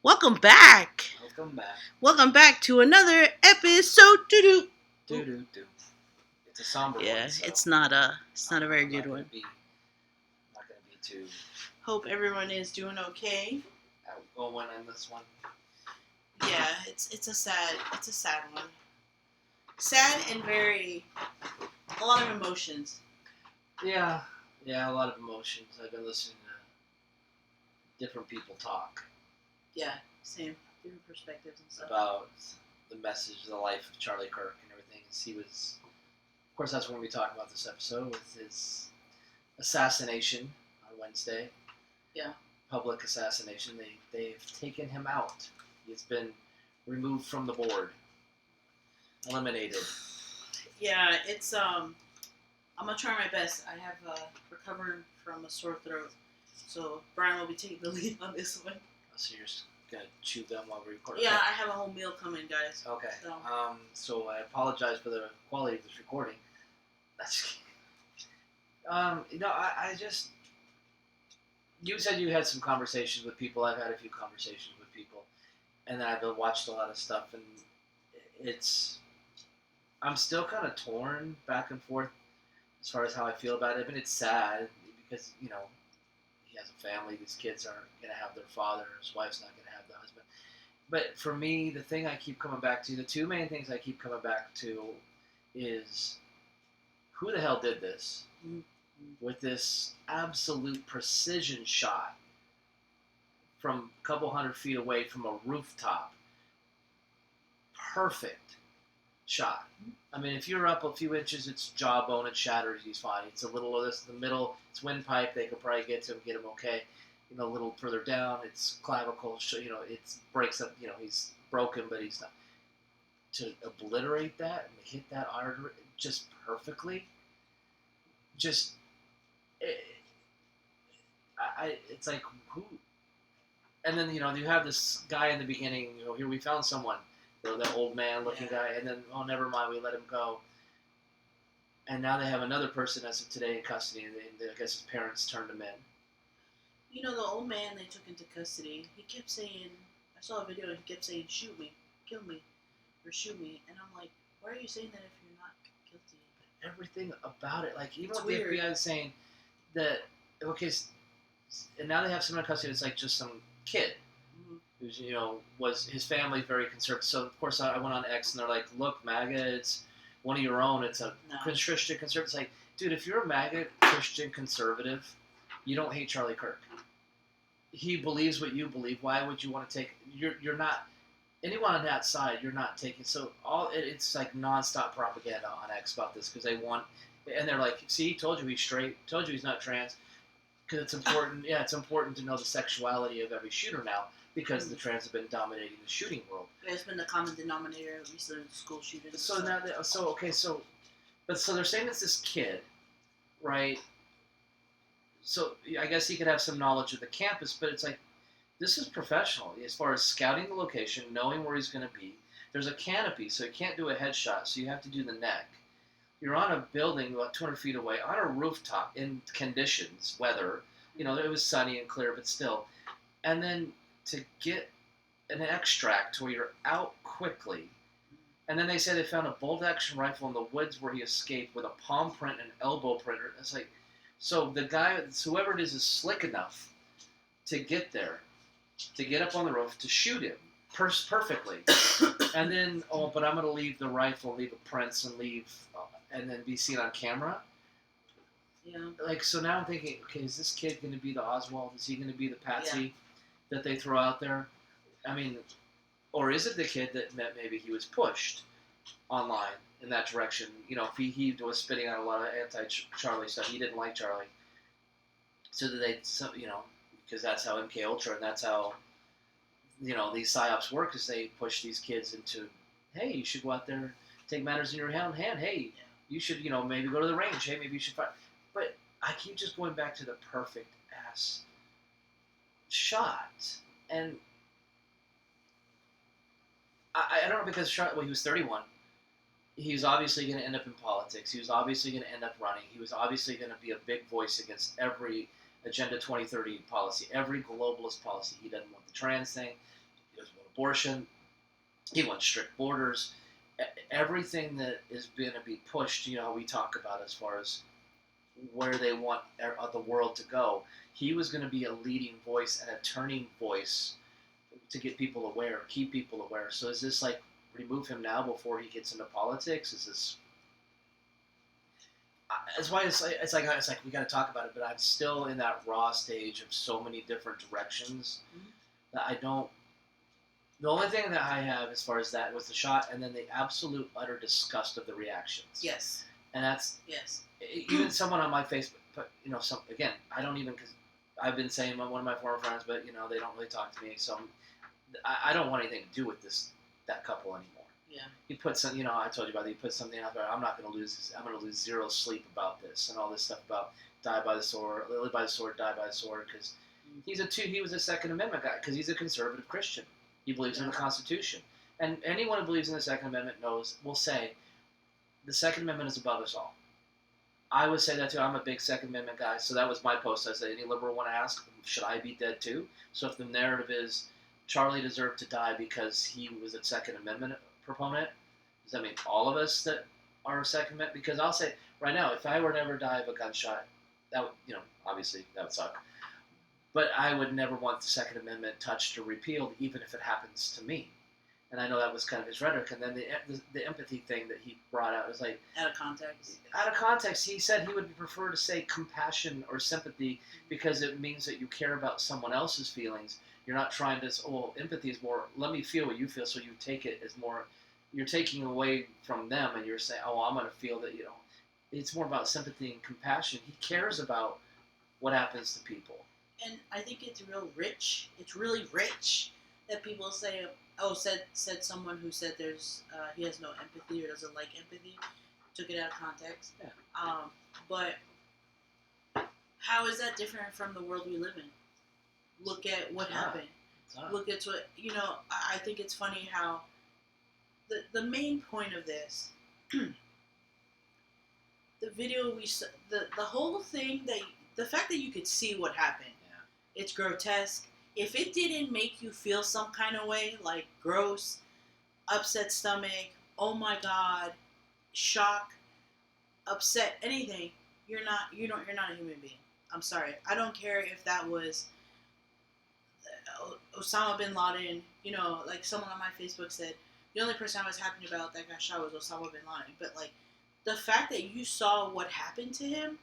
Welcome back. Welcome back. Welcome back to another episode. Do. It's a somber Yeah, one. So it's not a very I'm good not one. Gonna be, I'm not going to be too Hope everyone is doing okay. outgoing in this one. Yeah, it's a sad one. Sad and a lot of emotions. Yeah, a lot of emotions. I've been listening to different people talk Yeah, same. Different perspectives and stuff. about the message, the life of Charlie Kirk and everything. He was, of course, that's what we're going to be talking about this episode with his assassination on Wednesday. Yeah. Public assassination. They've taken him out. He's been removed from the board. Eliminated. Yeah, it's I'm gonna try my best. I have recovered from a sore throat, so Brian will be taking the lead on this one. So you're just gonna chew them while we record. Yeah, I have a whole meal coming, guys. Okay. So I apologize for the quality of this recording. That's. I just. You said you had some conversations with people. I've had a few conversations with people, and then I've watched a lot of stuff, and it's. I'm still kind of torn back and forth as far as how I feel about it. I mean, it's sad because he has a family. These kids aren't going to have their father. His wife's not going to have the husband. But for me, the thing I keep coming back to, the two main things I keep coming back to is who the hell did this with this absolute precision shot from a couple 100 feet away from a rooftop. Perfect shot. I mean, if you're up a few inches, it's jawbone, it shatters, he's fine. It's a little of this in the middle, it's windpipe, they could probably get him okay. A little further down, it's clavicle, it breaks up, he's broken, but he's not. To obliterate that and hit that artery just perfectly, it's like, who? And then, you have this guy in the beginning, here we found someone. That old man-looking guy, and then, oh, never mind, we let him go. And now they have another person as of today in custody, and I guess his parents turned him in. The old man they took into custody, he kept saying, I saw a video, and he kept saying, shoot me, kill me, or shoot me. And I'm like, why are you saying that if you're not guilty? Everything about it, like, even it's with weird. the FBI is saying that, okay, and now they have someone in custody that's like just some kid. Who's, was his family very conservative. So, of course, I went on X, and they're like, look, MAGA, it's one of your own. It's a Christian conservative. It's like, dude, if you're a MAGA Christian conservative, you don't hate Charlie Kirk. He believes what you believe. Why would you want to take... You're not... Anyone on that side, you're not taking... So, it's like nonstop propaganda on X about this, because they want... And they're like, see, told you he's straight. Told you he's not trans. Because it's important... Yeah, it's important to know the sexuality of every shooter now. Because the trans have been dominating the shooting world. Yeah, it's been the common denominator, at least in school shootings. So now, so they're saying it's this kid, right? So I guess he could have some knowledge of the campus, but it's like, this is professional as far as scouting the location, knowing where he's going to be. There's a canopy, so you can't do a headshot, so you have to do the neck. You're on a building about 200 feet away, on a rooftop, in conditions, weather. It was sunny and clear, but still. And then to get an extract to where you're out quickly. And then they say they found a bolt-action rifle in the woods where he escaped with a palm print and elbow printer. It's like, so the guy, whoever it is slick enough to get there, to get up on the roof, to shoot him perfectly. And then, but I'm going to leave the rifle, leave the prints, and then be seen on camera. Yeah. Like, so now I'm thinking, okay, is this kid going to be the Oswald? Is he going to be the Patsy that they throw out there? I mean, or is it the kid that maybe he was pushed online in that direction? If he was spitting out a lot of anti-Charlie stuff. He didn't like Charlie. So that because that's how MK Ultra and that's how, these psyops work, is they push these kids into, hey, you should go out there, take matters in your own hand. Hey, you should, maybe go to the range. Hey, maybe you should fight. But I keep just going back to the perfect ass shot. And I don't know, because he was 31. He was obviously going to end up in politics. He was obviously going to end up running. He was obviously going to be a big voice against every Agenda 2030 policy, every globalist policy. He doesn't want the trans thing. abortion. He wants strict borders. Everything that is going to be pushed, you know, we talk about as far as where they want the world to go. He was going to be a leading voice and a turning voice to get people aware, keep people aware. So is this like remove him now before he gets into politics? Is this? That's why it's like we got to talk about it. But I'm still in that raw stage of so many different directions that I don't. The only thing that I have as far as that was the shot, and then the absolute utter disgust of the reactions. Yes. And that's Yes. even someone on my Facebook. But you know, some again, I don't even because I've been saying one of my former friends, but you know, they don't really talk to me, so I don't want anything to do with that couple anymore. Yeah. He put some, you know, I told you about it. He put something out there. I'm going to lose zero sleep about this and all this stuff about die by the sword, live by the sword, die by the sword, because he was a Second Amendment guy because he's a conservative Christian. He believes in the Constitution. And anyone who believes in the Second Amendment will say the Second Amendment is above us all. I would say that too. I'm a big Second Amendment guy, so that was my post. I said, any liberal want to ask, should I be dead too? So if the narrative is Charlie deserved to die because he was a Second Amendment proponent, does that mean all of us that are Second Amendment? Because I'll say right now, if I were to never die of a gunshot, that would, you know, obviously that would suck. But I would never want the Second Amendment touched or repealed, even if it happens to me. And I know that was kind of his rhetoric. And then the empathy thing that he brought out was like... Out of context. Out of context. He said he would prefer to say compassion or sympathy because it means that you care about someone else's feelings. You're not trying to... Oh, empathy is more, let me feel what you feel, so you take it as more... You're taking away from them and you're saying, oh, I'm going to feel that, you know... It's more about sympathy and compassion. He cares about what happens to people. And I think it's real rich. It's really rich that people say, oh, said someone who said there's he has no empathy or doesn't like empathy. Took it out of context. Yeah. But how is that different from the world we live in? Look at what happened. Look at what, you know, I think it's funny how the main point of this, the video we saw, the whole thing, the fact that you could see what happened, it's grotesque. If it didn't make you feel some kind of way, like gross, upset stomach, oh my god, shock, upset, anything, you're not a human being. I'm sorry. I don't care if that was Osama bin Laden. You know, like someone on my Facebook said, the only person I was happy about that got shot was Osama bin Laden. But like, the fact that you saw what happened to him,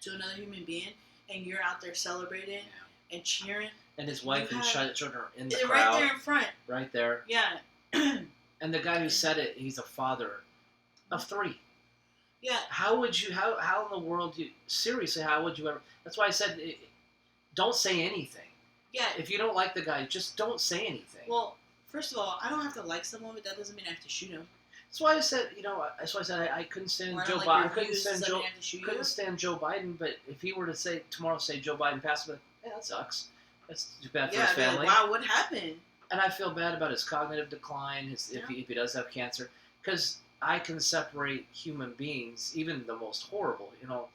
to another human being, and you're out there celebrating and cheering. And his wife and children are in the crowd. Right there in front. Right there. Yeah. And the guy who said it, he's a father of 3. Yeah. How would you, how in the world, seriously, how would you ever, that's why I said, don't say anything. Yeah. If you don't like the guy, just don't say anything. Well, first of all, I don't have to like someone, but that doesn't mean I have to shoot him. That's why I said, you know, I couldn't stand Joe Biden. I couldn't stand Joe Biden, but if he were to say, tomorrow, say Joe Biden passed away, yeah, that sucks. That's too bad for his family. Like, wow, what happened? And I feel bad about his cognitive decline, if he does have cancer, because I can separate human beings, even the most horrible, you know,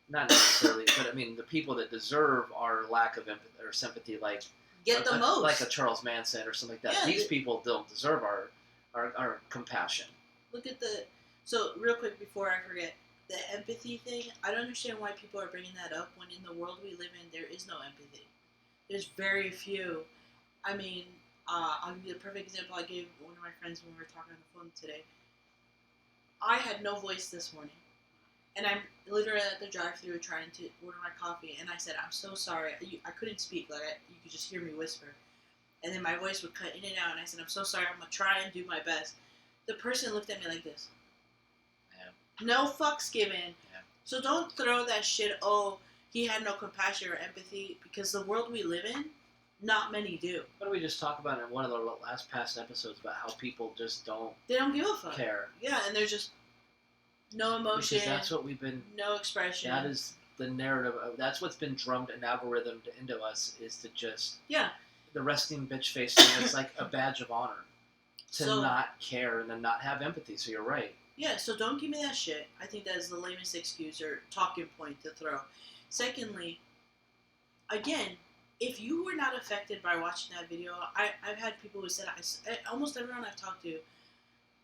not necessarily, but I mean the people that deserve our lack of empathy or sympathy, like most, like a Charles Manson or something like that. These people don't deserve our compassion. Look at so real quick before I forget, the empathy thing. I don't understand why people are bringing that up when in the world we live in there is no empathy. There's very few. I mean, I'll give you the perfect example I gave one of my friends when we were talking on the phone today. I had no voice this morning. And I'm literally at the drive-thru trying to order my coffee. And I said, I'm so sorry. I couldn't speak. Like, you could just hear me whisper. And then my voice would cut in and out. And I said, I'm so sorry. I'm going to try and do my best. The person looked at me like this. Yeah. No fucks given. Yeah. So don't throw that shit, oh, he had no compassion or empathy. Because the world we live in, not many do. What did we just talk about in one of the past episodes about how people just don't... They don't give a fuck. Care. Yeah, and there's just no emotion. Because that's what we've been... No expression. That is the narrative. That's what's been drummed and algorithmed into us, is to just... Yeah. The resting bitch face thing is like a badge of honor. To not care and to not have empathy. So you're right. Yeah, so don't give me that shit. I think that is the lamest excuse or talking point to throw. Secondly, again, if you were not affected by watching that video, I've had people who said, almost everyone I've talked to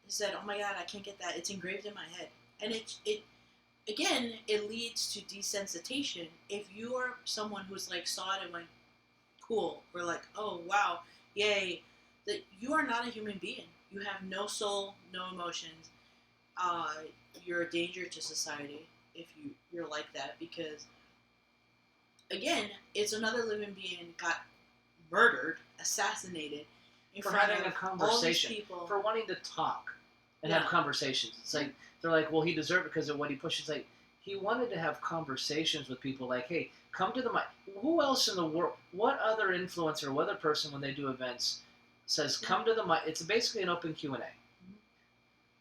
said, oh my God, I can't get that. It's engraved in my head. And again, it leads to desensitization. If you are someone who's like saw it and went, cool, or like, oh wow, yay, that you are not a human being. You have no soul, no emotions. You're a danger to society if you're like that, because again, it's another living being got murdered, assassinated in For front having of a conversation, all these people. for wanting to talk and Yeah. have conversations. It's like they're like, well, he deserved it because of what he pushed. It's like he wanted to have conversations with people. Like, hey, come to the mic. Who else in the world? What other influencer, what other person when they do events says, come to the mic? It's basically an open Q&A,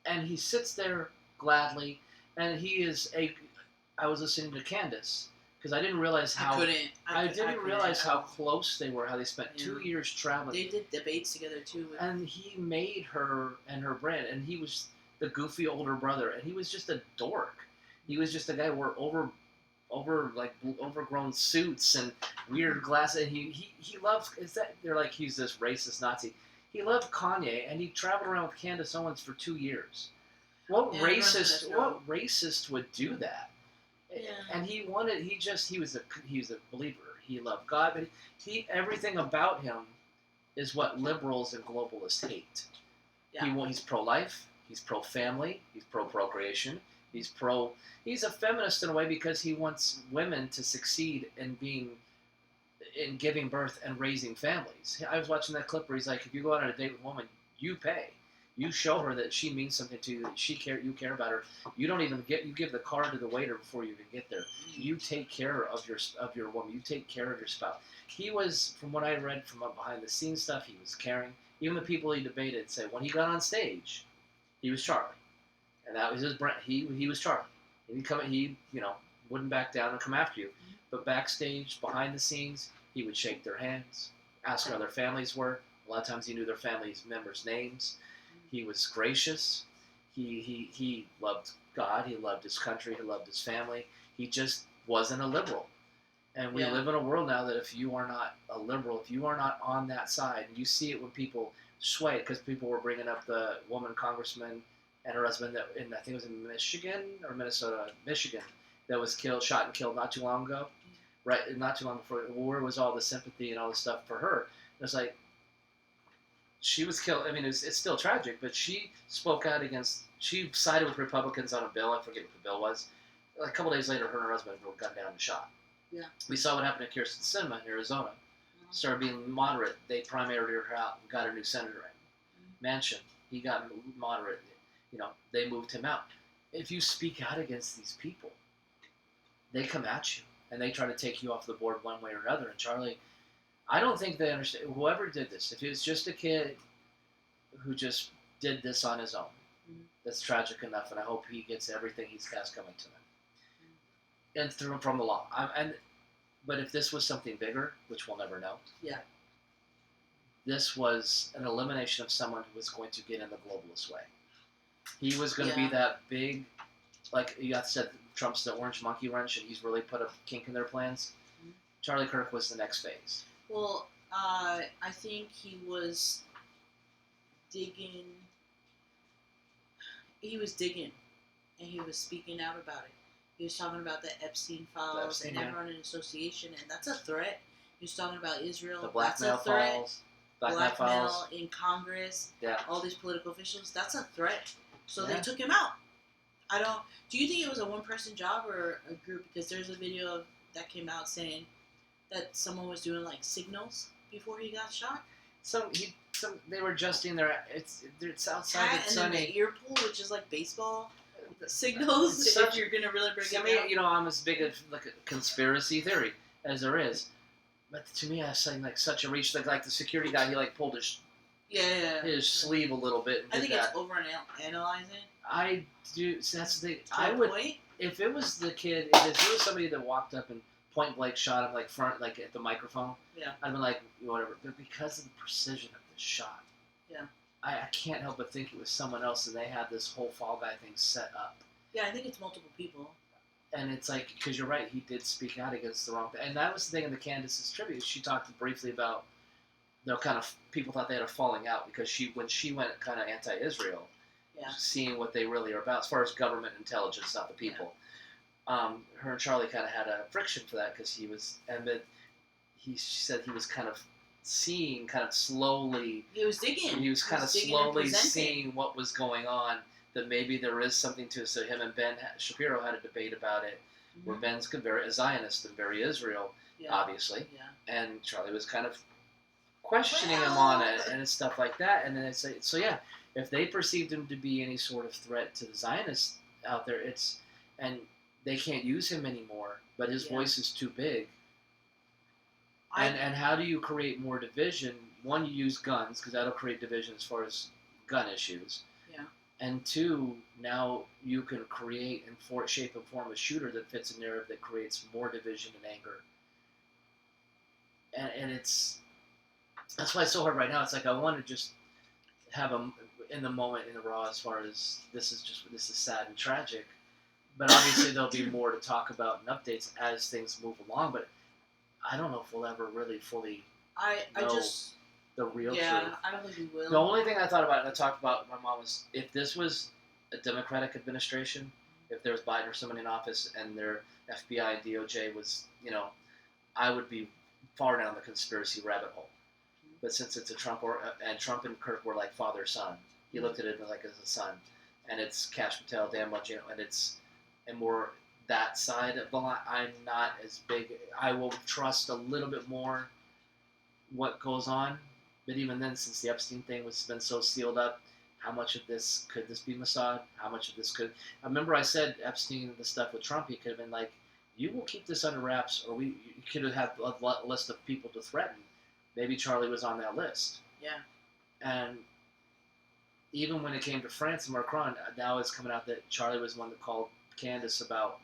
and he sits there gladly, and he is a. I was listening to Candace because I didn't realize how I didn't realize how close they were. How they spent 2 years traveling. They did debates together too. And he made her and her brand, and he was the goofy older brother, and he was just a dork. He was just a guy who wore overgrown suits and weird glasses. And he loved. They're like he's this racist Nazi. He loved Kanye, and he traveled around with Candace Owens for 2 years. What racist would do that? Yeah. And he was a believer. He loved God, but everything about him is what liberals and globalists hate. Yeah. He's pro-life. He's pro-family. He's pro-procreation. He's a feminist in a way because he wants women to succeed in giving birth and raising families. I was watching that clip where he's like, if you go out on a date with a woman, you pay. You show her that she means something to you, that you care about her. You don't even you give the card to the waiter before you even get there. You take care of your woman. You take care of your spouse. He was, from what I read from behind the scenes stuff, he was caring. Even the people he debated say when he got on stage, he was Charlie, and that was his brand. He was Charlie. He wouldn't back down and come after you. But backstage, behind the scenes, he would shake their hands, ask how their families were. A lot of times he knew their family members' names. He was gracious. He loved God. He loved his country. He loved his family. He just wasn't a liberal. And we live in a world now that if you are not a liberal, if you are not on that side, and you see it when people sway, because people were bringing up the woman congressman and her husband I think it was in Michigan or Michigan, that was shot and killed not too long ago, right? Not too long before. Where was all the sympathy and all the stuff for her? It was like, she was killed. I mean, it's still tragic, but she spoke out she sided with Republicans on a bill. I forget what the bill was. A couple days later, her and her husband were gunned down and shot. Yeah. We saw what happened to Kirsten Sinema in Arizona. Started being moderate. They primaried her out and got a new senator in. Manchin, he got moderate. They moved him out. If you speak out against these people, they come at you, and they try to take you off the board one way or another. And Charlie, I don't think they understand. Whoever did this, if it was just a kid who just did this on his own, that's tragic enough, and I hope he gets everything he's got coming to him, and from the law. But if this was something bigger, which we'll never know, this was an elimination of someone who was going to get in the globalist way. He was going to be that big, like you said, Trump's the orange monkey wrench, and he's really put a kink in their plans. Charlie Kirk was the next phase. Well, I think he was digging. He was digging, and he was speaking out about it. He was talking about the Epstein files and everyone in association, and that's a threat. He was talking about Israel. The blackmail files. Blackmail in Congress. Yeah. All these political officials. That's a threat. So they took him out. Do you think it was a one-person job or a group? Because there's a video that came out saying that someone was doing like signals before he got shot. They were adjusting it's outside. And then the ear pull, which is like baseball signals. If you're gonna really break it down. I'm as big of like a conspiracy theory as there is, but to me, I was like such a reach. Like the security guy, he like pulled his sleeve a little bit. And I think it's over analyzing. I do. So that's the thing. Point? If it was the kid, if it was somebody that walked up and point blank shot him like front, like at the microphone, I'd been like whatever. But because of the precision of the shot, I can't help but think it was someone else, and they had this whole Fall Guy thing set up. Yeah, I think it's multiple people. And it's like, because you're right, he did speak out against the wrong thing. And that was the thing in the Candace's tribute. She talked briefly about, kind of, people thought they had a falling out because when she went kind of anti-Israel, seeing what they really are about, as far as government intelligence, not the people. Her and Charlie kind of had a friction for that because she said he was kind of seeing, kind of slowly. He was digging. He was kind of slowly seeing what was going on. That maybe there is something to it. So him and Ben Shapiro had a debate about it, where Ben's very a Zionist and very Israel, obviously, and Charlie was kind of questioning him on it and stuff like that. And then it's like, so yeah, if they perceived him to be any sort of threat to the Zionists out there, and they can't use him anymore, but his voice is too big. And how do you create more division? One, you use guns, because that'll create division as far as gun issues. Yeah. And two, now you can create and shape and form a shooter that fits a narrative that creates more division and anger. And that's why it's so hard right now. It's like I want to just have them in the moment, in the raw, as far as this is sad and tragic. But obviously there'll be more to talk about and updates as things move along. But I don't know if we'll ever really fully know the real truth. I don't think we will. The only thing I thought about, and I talked about with my mom, was if this was a Democratic administration, if there was Biden or someone in office and their FBI and DOJ was, I would be far down the conspiracy rabbit hole. But since it's a Trump, and Trump and Kirk were like father-son, he looked at it like as a son. And it's Kash Patel, Dan Bongino, and more that side of the line. I'm not as big. I will trust a little bit more what goes on. But even then, since the Epstein thing has been so sealed up, how much of this could this be Mossad? How much of this could... I remember I said Epstein, the stuff with Trump, he could have been like, you will keep this under wraps, or you could have had a list of people to threaten. Maybe Charlie was on that list. Yeah. And even when it came to France and Macron, now it's coming out that Charlie was the one that called Candace about,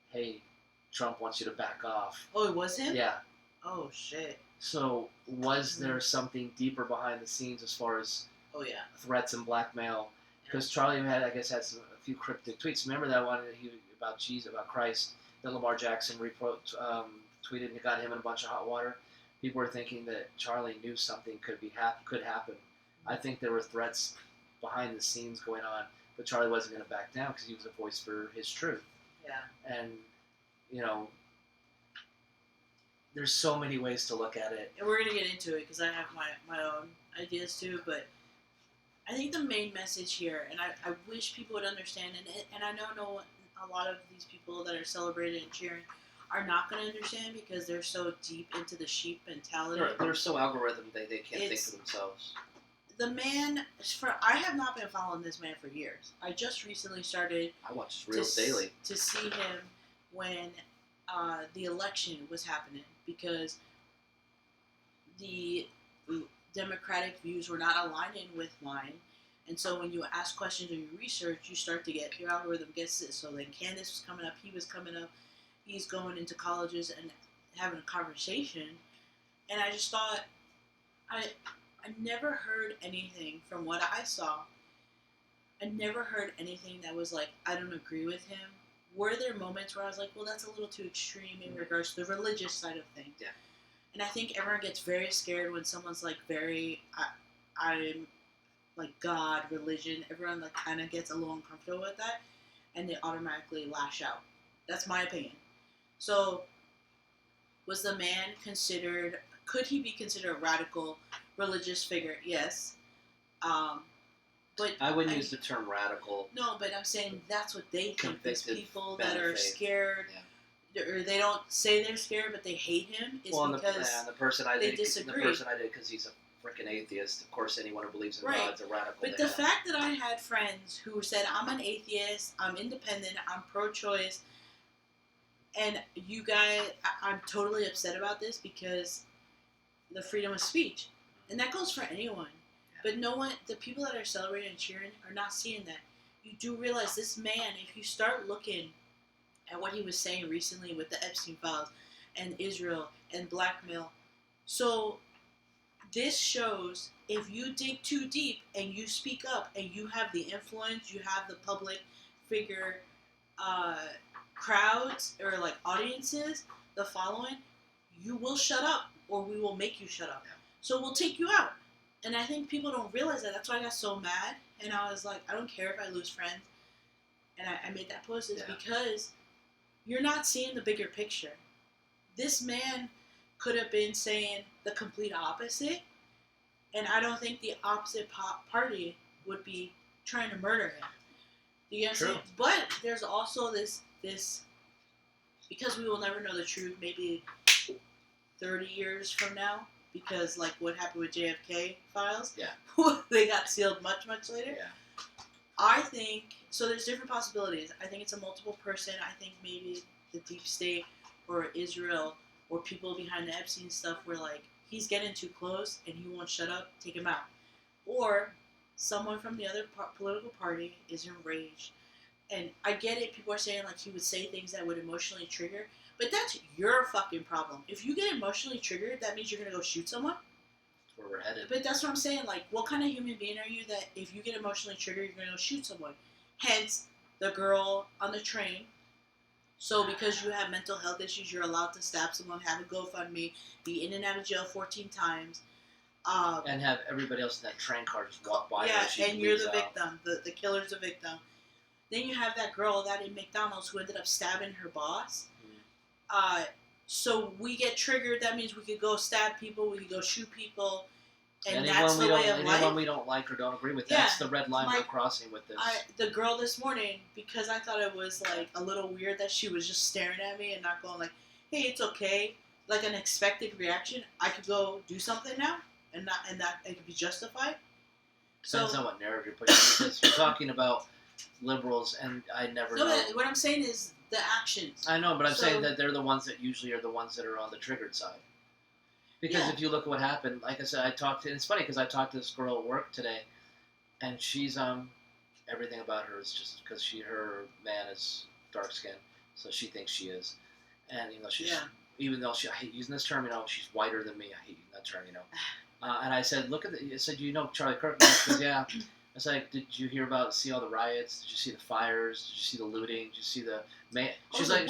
hey, Trump wants you to back off. Oh, it was him? Yeah. Oh, shit. So was there something deeper behind the scenes as far as threats and blackmail? Because Charlie had a few cryptic tweets. Remember that one about Jesus, about Christ, that Lamar Jackson tweeted and got him in a bunch of hot water? People were thinking that Charlie knew something could happen. I think there were threats behind the scenes going on, but Charlie wasn't going to back down because he was a voice for his truth. Yeah. And, there's so many ways to look at it. And we're going to get into it because I have my own ideas too, but I think the main message here, and I wish people would understand, and I know a lot of these people that are celebrating and cheering are not going to understand because they're so deep into the sheep mentality. They're so algorithm they can't think for themselves. The man, I have not been following this man for years. I just recently started. I watch his reels daily to see him when the election was happening because the Democratic views were not aligning with mine. And so when you ask questions or you research, you start to get, your algorithm gets it. So then Candace was coming up, he was coming up, he's going into colleges and having a conversation. And I just thought, I never heard anything from what I saw. I never heard anything that was like, I don't agree with him. Were there moments where I was like, well, that's a little too extreme in regards to the religious side of things? Yeah. And I think everyone gets very scared when someone's like I'm like God, religion. Everyone like kind of gets a little uncomfortable with that, and they automatically lash out. That's my opinion. So, was the man considered? Could he be considered a radical religious figure? Yes. But I wouldn't use the term radical. No, but I'm saying that's what they think. These people that are faith. scared, or they don't say they're scared, but they hate him, is because the person I they disagree. The person I did because he's a freaking atheist. Of course, anyone who believes in God's a radical. But the fact that I had friends who said, I'm an atheist, I'm independent, I'm pro-choice, and you guys, I'm totally upset about this because the freedom of speech. And that goes for anyone. But no one, the people that are celebrating and cheering are not seeing that. You do realize this man, if you start looking at what he was saying recently with the Epstein files and Israel and blackmail. So this shows if you dig too deep and you speak up and you have the influence, you have the public figure crowds or like audiences, the following, you will shut up or we will make you shut up. Yeah. So we'll take you out. And I think people don't realize that. That's why I got so mad. And I was like, I don't care if I lose friends. And I made that post is because you're not seeing the bigger picture. This man could have been saying the complete opposite. And I don't think the opposite party would be trying to murder him. Do you understand? But there's also this, because we will never know the truth, maybe 30 years from now, because like what happened with JFK files, they got sealed much later. Yeah. I think so. There's different possibilities. I think it's a multiple person. I think maybe the deep state or Israel or people behind the Epstein stuff were like, he's getting too close and he won't shut up. Take him out. Or someone from the other political party is enraged. And I get it. People are saying like he would say things that would emotionally trigger. But that's your fucking problem. If you get emotionally triggered, that means you're going to go shoot someone. That's where we're headed. But that's what I'm saying. Like, what kind of human being are you that if you get emotionally triggered, you're going to go shoot someone? Hence, the girl on the train. So because you have mental health issues, you're allowed to stab someone, have a GoFundMe, be in and out of jail 14 times. And have everybody else in that train car just walk by. Yeah, and you're the victim. The killer's the victim. Then you have that girl that in McDonald's who ended up stabbing her boss. So we get triggered. That means we could go stab people. We could go shoot people. And that's the way of life. Anyone we don't like or don't agree with. That's the red line we're crossing with this. The girl this morning, because I thought it was like a little weird that she was just staring at me and not going like, hey, it's okay. Like an expected reaction. I could go do something now and that it could be justified. Depends on what narrative you're pushing. Because you're talking about liberals, and I never know. What I'm saying is the actions. I know, but I'm saying that they're the ones that usually are the ones that are on the triggered side. Because if you look at what happened, like I said, it's funny because I talked to this girl at work today, and she's, everything about her is just because her man is dark skinned, so she thinks she is. And, even though I hate using this term, she's whiter than me, I hate using that term, and I said, I said, you know Charlie Kirk? And she goes, yeah. I was like, did you see all the riots? Did you see the fires? Did you see the looting? Did you see the man? She's like,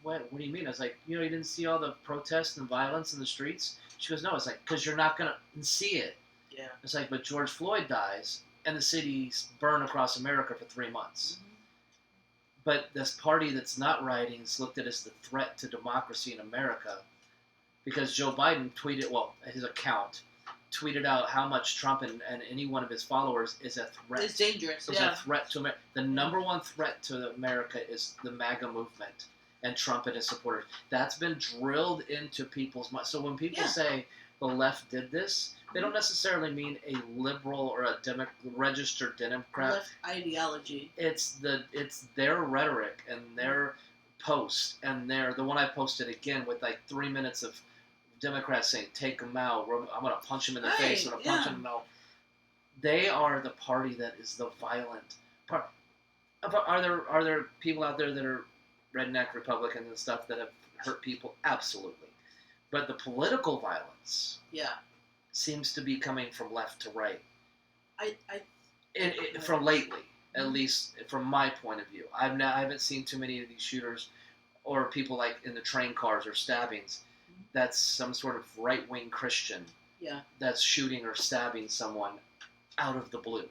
what do you mean? I was like, you didn't see all the protests and violence in the streets? She goes, no. It's like, because you're not going to see it. Yeah. It's like, but George Floyd dies, and the cities burn across America for 3 months. Mm-hmm. But this party that's not rioting is looked at as the threat to democracy in America, because Joe Biden tweeted, his account tweeted out how much Trump and any one of his followers is a threat. It's dangerous. It's a threat to America. The number one threat to America is the MAGA movement and Trump and his supporters. That's been drilled into people's minds. So when people say the left did this, they don't necessarily mean a liberal or a registered Democrat. Left ideology. It's their rhetoric and their post and the one I posted again with like 3 minutes of Democrats saying, take them out, I'm going to punch him in the face, I'm going to punch him out. They are the party that is the violent part. Are there people out there that are redneck Republicans and stuff that have hurt people? Absolutely. But the political violence seems to be coming from left to right. From lately, at least from my point of view. I haven't seen too many of these shooters or people like in the train cars or stabbings. That's some sort of right-wing Christian that's shooting or stabbing someone out of the blue.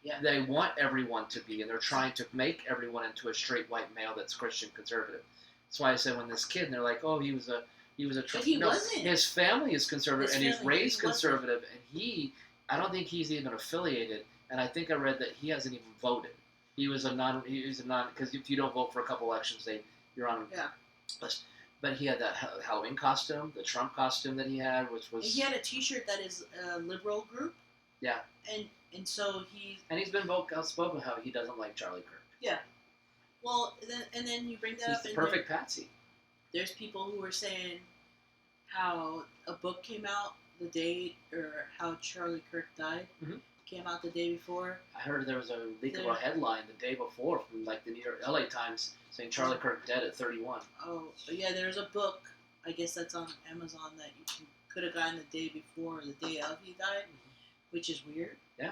Yeah. They want everyone to be, and they're trying to make everyone into a straight white male that's Christian conservative. That's why I said when this kid, and they're like, oh, he was a But he wasn't. His family is conservative, and he's raised conservative, and I don't think he's even affiliated, and I think I read that he hasn't even voted. He was a non, because if you don't vote for a couple elections, you're on. Yeah. But he had that Halloween costume, the Trump costume that he had, which was. He had a T-shirt that is a liberal group. Yeah. And so he. And he's been outspoken how he doesn't like Charlie Kirk. Yeah. Well, then you bring that up. He's the perfect patsy. There's people who are saying how a book came out the day, or how Charlie Kirk died. Mm-hmm. Came out the day before. I heard there was a leak of a headline the day before from like the New York, LA Times saying Charlie Kirk dead at 31. Oh, yeah, there's a book, I guess that's on Amazon, that you could have gotten the day before or the day of he died, which is weird. Yeah.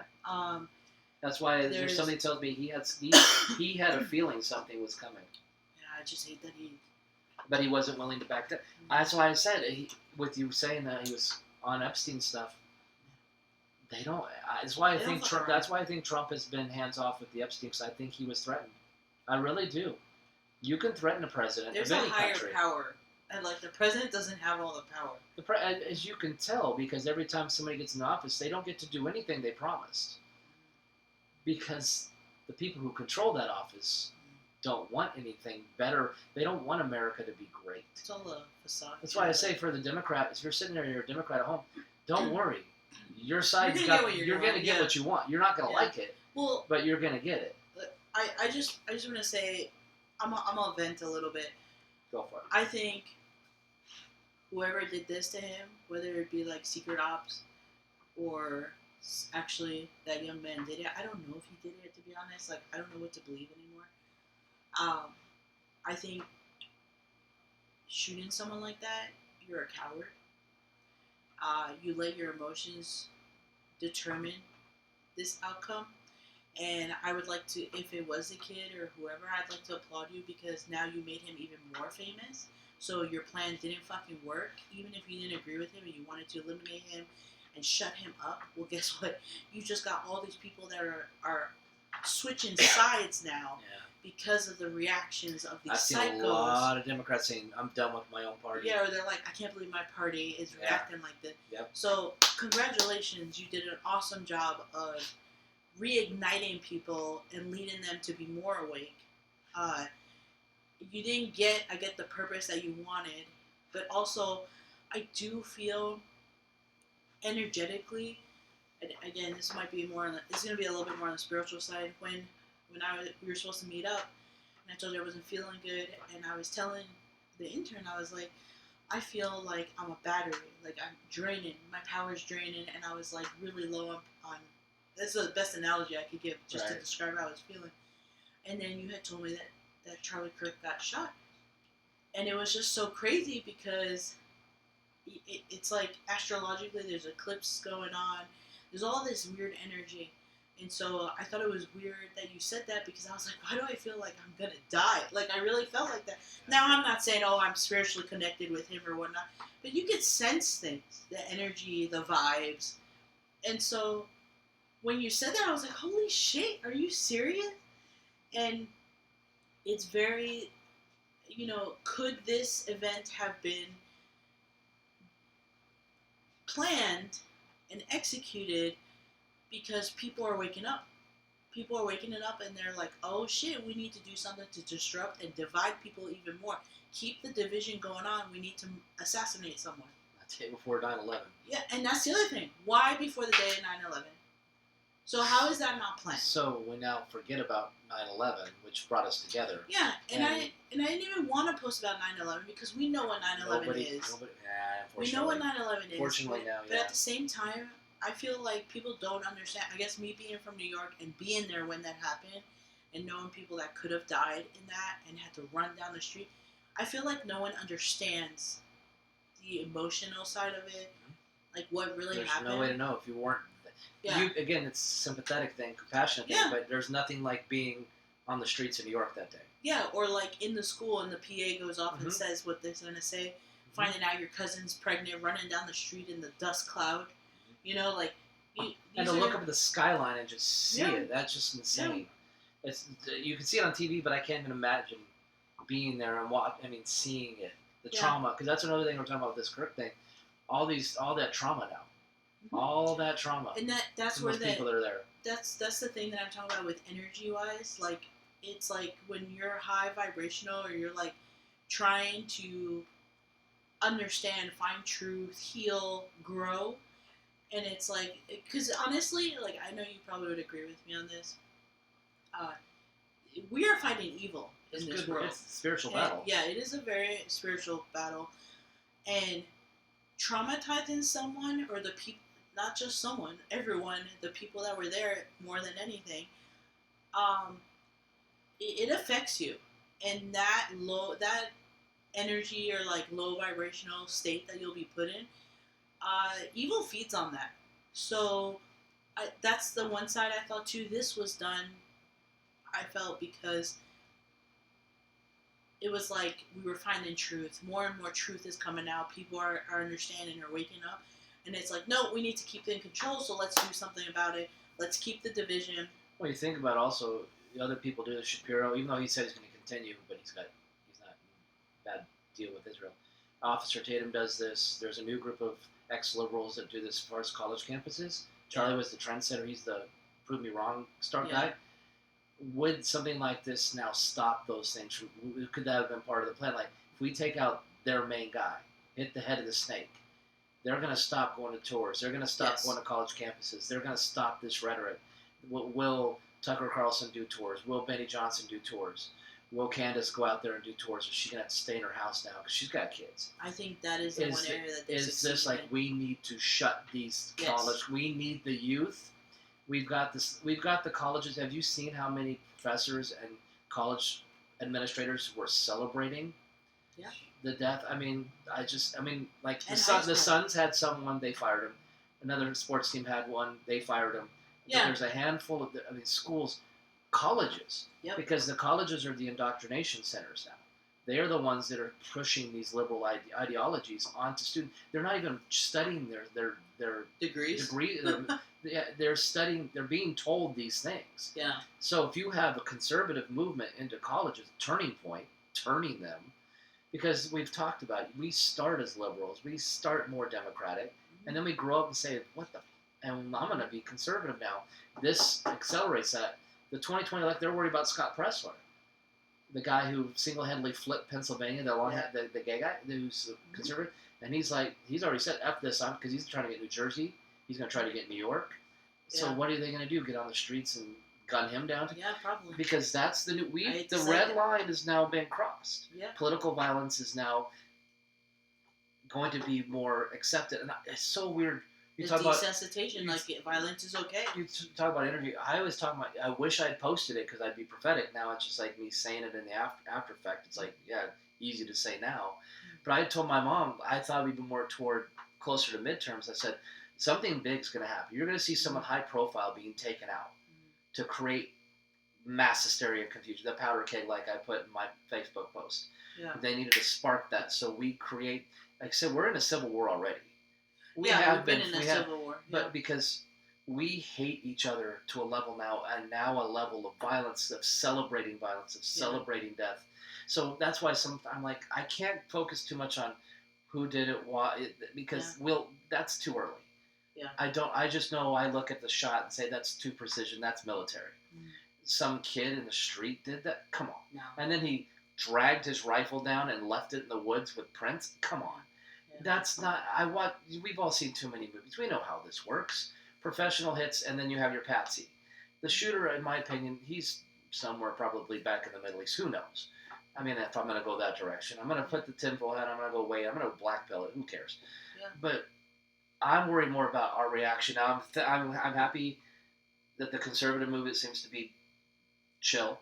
That's why there's somebody tells me he had a feeling something was coming. just hate that he. But he wasn't willing to back down. That's why I said, with you saying that he was on Epstein stuff, they don't. That's why I think Trump. That's why I think Trump has been hands off with the Epstein, because I think he was threatened. I really do. You can threaten a president There's of any a higher country. Power, and like the president doesn't have all the power. As you can tell, because every time somebody gets in office, they don't get to do anything they promised, because the people who control that office don't want anything better. They don't want America to be great. It's all a facade. That's why I say, for the Democrat, if you're sitting there and you're a Democrat at home, don't worry. Your side's you're going to get what you want. You're not going to like it, but you're going to get it. I just want to say, I'm gonna vent a little bit. Go for it. I think whoever did this to him, whether it be like secret ops or actually that young man did it, I don't know if he did it, to be honest. Like, I don't know what to believe anymore. I think shooting someone like that, you're a coward. You let your emotions determine this outcome. And I would like to, if it was the kid or whoever, I'd like to applaud you, because now you made him even more famous. So your plan didn't fucking work. Even if you didn't agree with him and you wanted to eliminate him and shut him up, well, guess what? You just got all these people that are switching sides now because of the reactions of these psychos. I've seen a lot of Democrats saying, I'm done with my own party. Yeah, or they're like, I can't believe my party is reacting like this. Yep. So congratulations, you did an awesome job of reigniting people and leading them to be more awake. You didn't get, I get the purpose that you wanted, but also I do feel energetically, and again, this might be more on the, it's going to be a little bit more on the spiritual side. When we were supposed to meet up, and I told you I wasn't feeling good, and I was telling the intern, I was like, I feel like I'm a battery, like I'm draining, my power's draining, and I was like really low on that's the best analogy I could give just to describe how I was feeling. And then you had told me that Charlie Kirk got shot. And it was just so crazy because it's like astrologically there's eclipse going on. There's all this weird energy. And so I thought it was weird that you said that, because I was like, why do I feel like I'm going to die? Like, I really felt like that. Now, I'm not saying, I'm spiritually connected with him or whatnot. But you could sense things, the energy, the vibes. And so when you said that, I was like, holy shit, are you serious? And it's very, could this event have been planned and executed because people are waking up? People are waking up and they're like, oh shit, we need to do something to disrupt and divide people even more. Keep the division going on. We need to assassinate someone. That's it, before 9/11. Yeah, and that's the other thing. Why before the day of 9/11? So how is that not planned? So we now forget about 9/11, which brought us together. Yeah, and I didn't even want to post about 9/11 because we know what 9/11 is. We know what 9/11 is. Fortunately now, But at the same time, I feel like people don't understand. I guess me being from New York and being there when that happened, and knowing people that could have died in that and had to run down the street, I feel like no one understands the emotional side of it, like what really happened. There's no way to know if you weren't. Yeah. Again, it's a sympathetic thing, compassionate thing, but there's nothing like being on the streets of New York that day. Yeah, or like in the school and the PA goes off and says what they're going to say, finding out your cousin's pregnant, running down the street in the dust cloud. And to look up at the skyline and just see it, that's just insane. Yeah. You can see it on TV, but I can't even imagine being there and seeing it. The trauma, because that's another thing we're talking about with this Kirk thing. All that trauma now. All that trauma. And that's where the people that are there. That's the thing that I'm talking about with energy wise. Like, it's like when you're high vibrational or you're like trying to understand, find truth, heal, grow. And it's like, because honestly, like, I know you probably would agree with me on this. We are fighting evil in this world. It's a spiritual battle. Yeah, it is a very spiritual battle. And traumatizing someone, or the people, not just someone, everyone, the people that were there more than anything, it affects you. And that energy or like low vibrational state that you'll be put in, evil feeds on that. So that's the one side I thought too. This was done, I felt, because it was like we were finding truth. More and more truth is coming out. People are understanding, are waking up. And it's like, no, we need to keep it in control, so let's do something about it. Let's keep the division. Well, you think about also the other people do this. Shapiro, even though he said he's going to continue, but he's not in a bad deal with Israel. Officer Tatum does this. There's a new group of ex-liberals that do this as far as college campuses. Charlie was the trendsetter. He's the prove me wrong start guy. Would something like this now stop those things? Could that have been part of the plan? Like, if we take out their main guy, hit the head of the snake, they're going to stop going to tours. They're going to stop going to college campuses. They're going to stop this rhetoric. Will Tucker Carlson do tours? Will Benny Johnson do tours? Will Candace go out there and do tours? Or is she going to have to stay in her house now because she's got kids? I think that is the one area that they're Is this like, we need to shut these college? We need the youth. We've got this. We've got the colleges. Have you seen how many professors and college administrators were celebrating the death? I mean, like the Suns had someone, they fired him. Another sports team had one, they fired him. Yeah. But there's a handful of schools, colleges, because the colleges are the indoctrination centers now. They are the ones that are pushing these liberal ideologies onto students. They're not even studying their degrees. They're studying. They're being told these things. Yeah. So if you have a conservative movement into colleges, turning them, because we've talked about it, we start as liberals, we start more democratic, and then we grow up and say, "What the?" And I'm going to be conservative now. This accelerates that. The 2020 election, they're worried about Scott Presler, the guy who single-handedly flipped Pennsylvania, the gay guy who's conservative, and he's already said F this on because he's trying to get New Jersey. He's going to try to get New York. So what are they going to do? Get on the streets and gun him down? Yeah, probably. Because that's the new... The red line has now been crossed. Yeah. Political violence is now going to be more accepted. And it's so weird. You talk desensitization, like violence is okay. You talk about interview. I was talking about... I wish I'd posted it because I'd be prophetic. Now it's just like me saying it in the after effect. It's like, easy to say now. But I told my mom, I thought we'd be more closer to midterms. I said... something big's going to happen. You're going to see someone high profile being taken out to create mass hysteria and confusion. The powder keg, like I put in my Facebook post. Yeah. They needed to spark that. So we create, like I said, we're in a civil war already. We've been in a civil war. But because we hate each other to a level now, and now a level of violence, of celebrating death. So that's why I'm like, I can't focus too much on who did it, why, because that's too early. Yeah. I just know I look at the shot and say that's too precision, that's military. Some kid in the street did that? Come on. No. And then he dragged his rifle down and left it in the woods with prints? Come on. Yeah. That's not, we've all seen too many movies. We know how this works. Professional hits, and then you have your patsy. The shooter, in my opinion, he's somewhere probably back in the Middle East. Who knows? I mean, if I'm going to go that direction, I'm going to put the tinfoil hat, I'm going to go I'm going to black pill it. Who cares? Yeah. But I'm worried more about our reaction. I'm happy that the conservative movement seems to be chill,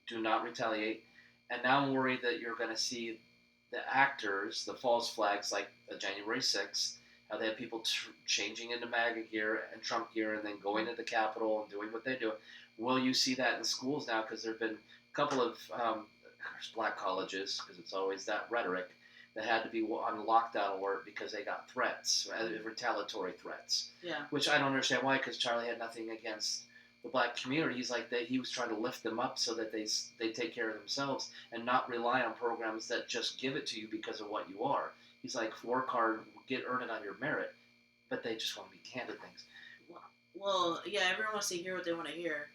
do not retaliate, and now I'm worried that you're going to see the actors, the false flags like January 6th, how they have people changing into MAGA gear and Trump gear and then going to the Capitol and doing what they do. Will you see that in schools now? Because there have been a couple of black colleges, because it's always that rhetoric, that had to be on lockdown alert because they got threats, retaliatory threats. Yeah. Which I don't understand why, because Charlie had nothing against the black community. He's like he was trying to lift them up so that they take care of themselves and not rely on programs that just give it to you because of what you are. He's like, work hard, earn it on your merit, but they just want to be handed things. Well, yeah, everyone wants to hear what they want to hear.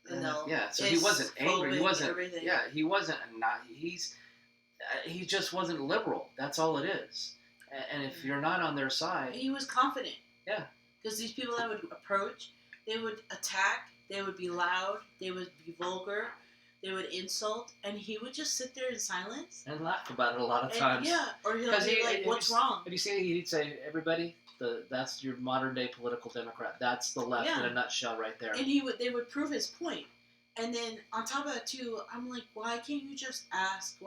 So he wasn't angry. He wasn't. Everything. Yeah, he wasn't. He just wasn't liberal. That's all it is. And if you're not on their side... He was confident. Yeah. Because these people that would approach, they would attack, they would be loud, they would be vulgar, they would insult, and he would just sit there in silence. And laugh about it a lot of times. Yeah. Or he'll be like, what's wrong? Have you seen he'd say, everybody, that's your modern day political Democrat. That's the left in a nutshell right there. And they would prove his point. And then on top of that too, I'm like, why can't you just ask?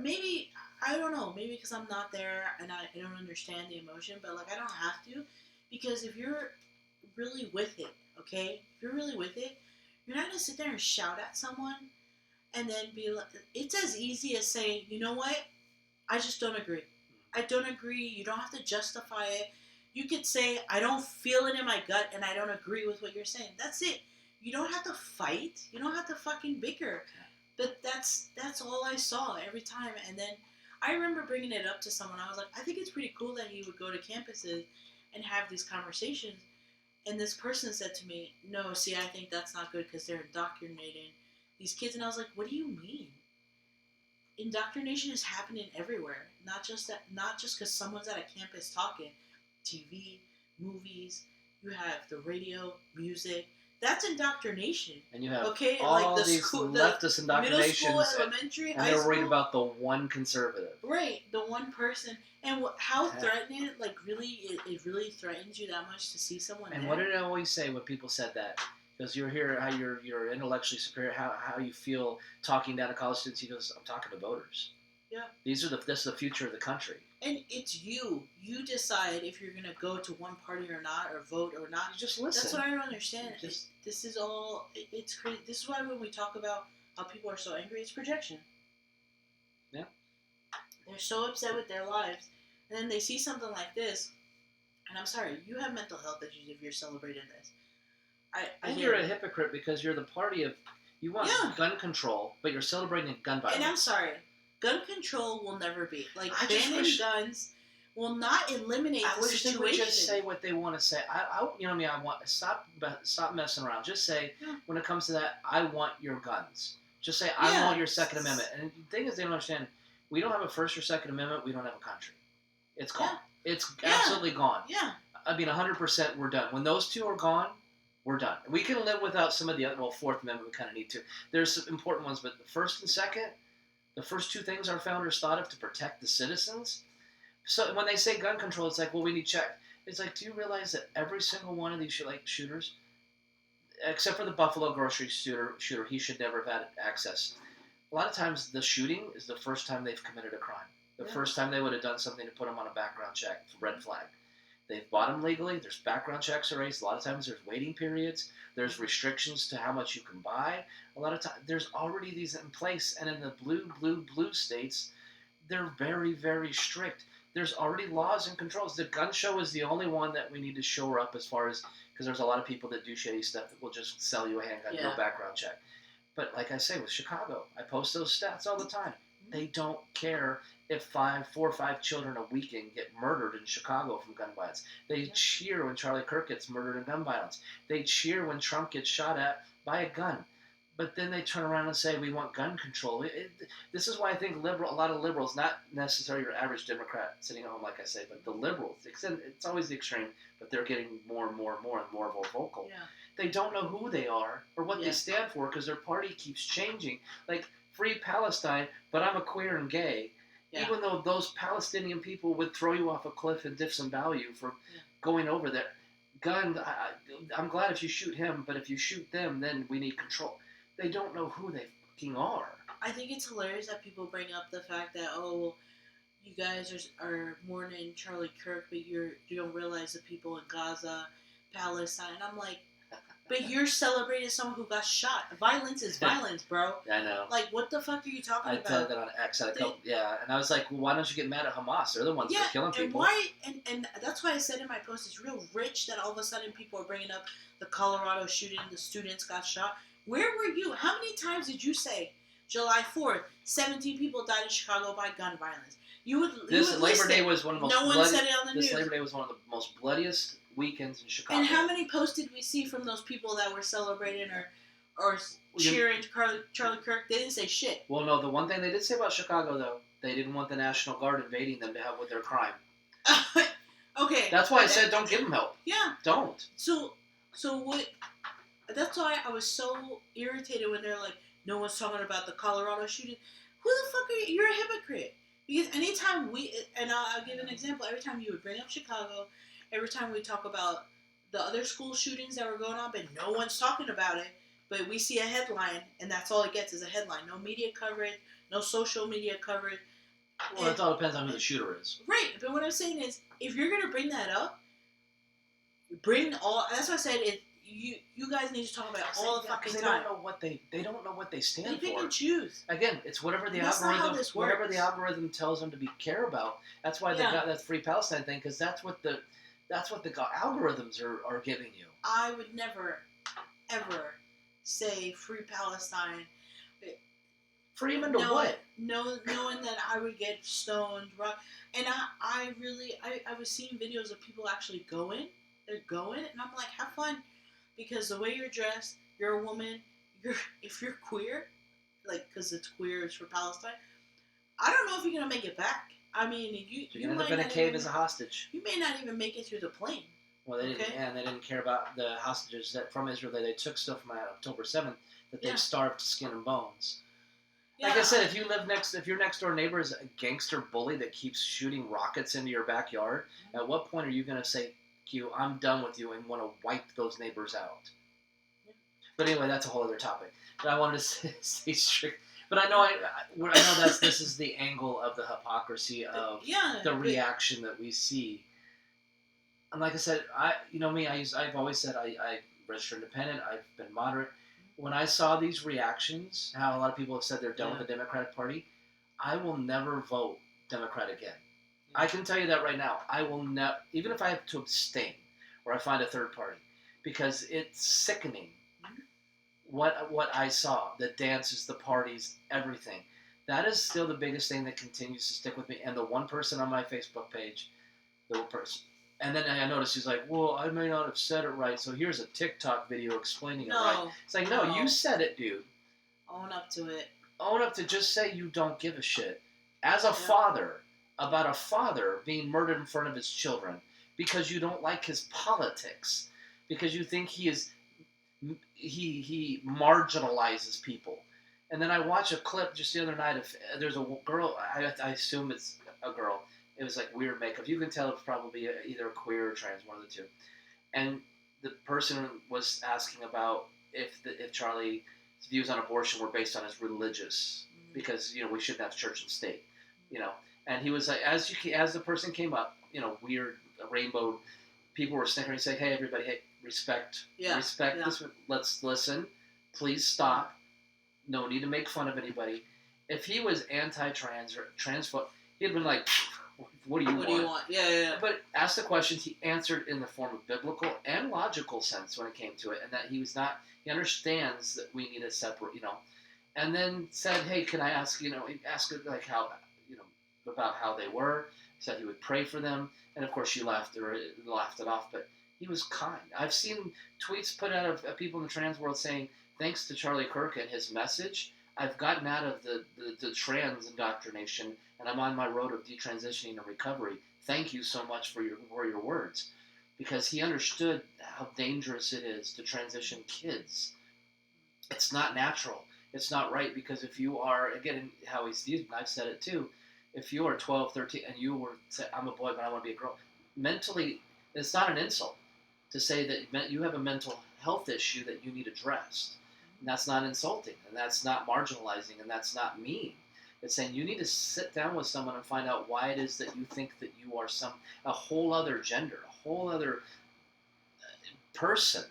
Maybe, I don't know, maybe because I'm not there and I don't understand the emotion, but like I don't have to, because if you're really with it, okay? If you're really with it, you're not going to sit there and shout at someone and then be like, it's as easy as saying, you know what, I just don't agree. I don't agree. You don't have to justify it. You could say, I don't feel it in my gut and I don't agree with what you're saying. That's it. You don't have to fight. You don't have to fucking bicker. But that's all I saw every time. And then I remember bringing it up to someone. I was like, I think it's pretty cool that he would go to campuses and have these conversations. And this person said to me, no, see, I think that's not good because they're indoctrinating these kids. And I was like, what do you mean? Indoctrination is happening everywhere. Not just because someone's at a campus talking. TV, movies, you have the radio, music. That's indoctrination. And you have all the leftist indoctrinations, middle school, elementary, and high they're school. worried about the one conservative. Right, the one person. And how threatening, like really, it really threatens you that much to see someone And there. what did I always say when people said that? Because you're here, how you're intellectually superior, how you feel talking down to college students. He goes, I'm talking to voters. Yeah. This is the future of the country. And it's you. You decide if you're gonna go to one party or not, or vote or not. You just listen. That's what I don't understand. This is all. It's crazy. This is why when we talk about how people are so angry, it's projection. Yeah. They're so upset with their lives, and then they see something like this, and I'm sorry, you have mental health issues if you're celebrating this. And you're a hypocrite because you're the party of you want gun control, but you're celebrating gun violence. And I'm sorry, gun control will never be like I just banning guns will not eliminate I the wish situation. they would just say what they want to say. I you know what I mean. I want stop messing around. Just say when it comes to that, I want your guns. Just say I want your Second Amendment. And the thing is, they don't understand. We don't have a First or Second Amendment. We don't have a country. It's gone. It's absolutely gone. Yeah. I mean, 100%. We're done. When those two are gone, we're done. We can live without some of the other. Well, Fourth Amendment, we kind of need to. There's some important ones, but the first and second, the first two things our founders thought of to protect the citizens. So when they say gun control, it's like, well, we need check. It's like, do you realize that every single one of these shooters, except for the Buffalo grocery shooter, he should never have had access. A lot of times, the shooting is the first time they've committed a crime. The first time they would have done something to put them on a background check, red flag. They've bought them legally. There's background checks erased. A lot of times there's waiting periods. There's restrictions to how much you can buy. A lot of times there's already these in place. And in the blue states, they're very, very strict. There's already laws and controls. The gun show is the only one that we need to shore up as far as, because there's a lot of people that do shady stuff that will just sell you a handgun, no background check. But like I say, with Chicago, I post those stats all the time. They don't care if 4 or 5 children a weekend get murdered in Chicago from gun violence. They cheer when Charlie Kirk gets murdered in gun violence. They cheer when Trump gets shot at by a gun. But then they turn around and say, we want gun control. This is why I think a lot of liberals, not necessarily your average Democrat sitting at home, like I say, but the liberals, it's always the extreme, but they're getting more and more and more and more vocal. Yeah. They don't know who they are or what they stand for because their party keeps changing. Like, free Palestine, but I'm a queer and gay. Yeah. Even though those Palestinian people would throw you off a cliff and dip some value for going over there. Gun, I'm glad if you shoot him, but if you shoot them, then we need control. They don't know who they fucking are. I think it's hilarious that people bring up the fact that, you guys are mourning Charlie Kirk, but you don't realize the people in Gaza, Palestine. And I'm like, but you're celebrating someone who got shot. Violence is violence, bro. I know. Like, what the fuck are you talking about? I said that on X. And I was like, well, why don't you get mad at Hamas? They're the ones that are killing people. And that's why I said in my post, it's real rich that all of a sudden people are bringing up the Colorado shooting, the students got shot. Where were you? How many times did you say, July 4th, 17 people died in Chicago by gun violence? Labor Day was one of the most No one said it on the news. This Labor Day was one of the most bloodiest weekends in Chicago. And how many posts did we see from those people that were celebrating or cheering Charlie Kirk? They didn't say shit. Well, no, the one thing they did say about Chicago, though, they didn't want the National Guard invading them to help with their crime. Okay. That's why I said don't give them help. Yeah. Don't. So what... That's why I was so irritated when they're like, no one's talking about the Colorado shooting. Who the fuck are you? You're a hypocrite. Because anytime and I'll give an example, every time you would bring up Chicago, every time we talk about the other school shootings that were going on, but no one's talking about it, but we see a headline, and that's all it gets is a headline. No media coverage, no social media coverage. Well, it all depends on who the shooter is. Right, but what I'm saying is, if you're going to bring that up, that's why I said you guys need to talk about it all the fucking they time. They don't know what they stand They pick for. and choose. Again, it's whatever the That's not how algorithm this whatever works. the algorithm tells them to be care about. That's why they got that Free Palestine thing, because that's what the algorithms are giving you. I would never, ever say Free Palestine. For even to what? Knowing that I would get stoned, and I was seeing videos of people actually going. They're going, and I'm like, have fun, because the way you're dressed, you're a woman. If you're queer, like, because it's queer, it's for Palestine. I don't know if you're gonna make it back. I mean, you end might up in a not cave even, as a hostage. You may not even make it through the plane. Well, they didn't, and they didn't care about the hostages from Israel that they took still from October 7th that they've starved to skin and bones. Yeah. Like I said, if your next door neighbor is a gangster bully that keeps shooting rockets into your backyard, at what point are you going to say, "Q, I'm done with you," and want to wipe those neighbors out? Yeah. But anyway, that's a whole other topic. But I wanted to stay strict. But I know this is the angle of the hypocrisy of the reaction that we see. And like I said, I've always said I register independent. I've been moderate. When I saw these reactions, how a lot of people have said they're done with the Democratic Party, I will never vote Democrat again. Yeah. I can tell you that right now. I will never, even if I have to abstain or I find a third party, because it's sickening what I saw, the dances, the parties, everything. That is still the biggest thing that continues to stick with me. And the one person on my Facebook page, the person. And then I noticed he's like, well, I may not have said it right, so here's a TikTok video explaining it right. It's like, no, you said it, dude. Own up to it. Own up to just say you don't give a shit. As a father, about a father being murdered in front of his children because you don't like his politics, because you think he marginalizes people. And then I watched a clip just the other night of, there's a girl, I assume it's a girl. It was like weird makeup. You can tell it's probably either queer or trans, one of the two. And the person was asking about if Charlie's views on abortion were based on his religious, because we shouldn't have church and state, And he was like, as the person came up, weird rainbow, people were snickering, saying, "Hey, everybody, hey, respect this. Let's listen. Please stop. No need to make fun of anybody." If he was anti-trans or transphobic, he'd been like, What do you want? Yeah. But asked the questions, he answered in the form of biblical and logical sense when it came to it, and that he understands that we need a separate, and then said, "Hey, can I ask, ask like how, about how they were?" He said he would pray for them, and of course she laughed it off, but he was kind. I've seen tweets put out of people in the trans world saying, "Thanks to Charlie Kirk and his message, I've gotten out of the trans indoctrination, and I'm on my road of detransitioning and recovery. Thank you so much for your words," because he understood how dangerous it is to transition kids. It's not natural. It's not right, because if you are, again, how he's used, and I've said it too, if you are 12, 13, and you were say, "I'm a boy, but I want to be a girl," mentally, it's not an insult to say that you have a mental health issue that you need addressed. And that's not insulting, and that's not marginalizing, and that's not mean. It's saying you need to sit down with someone and find out why it is that you think that you are a whole other gender, a whole other person.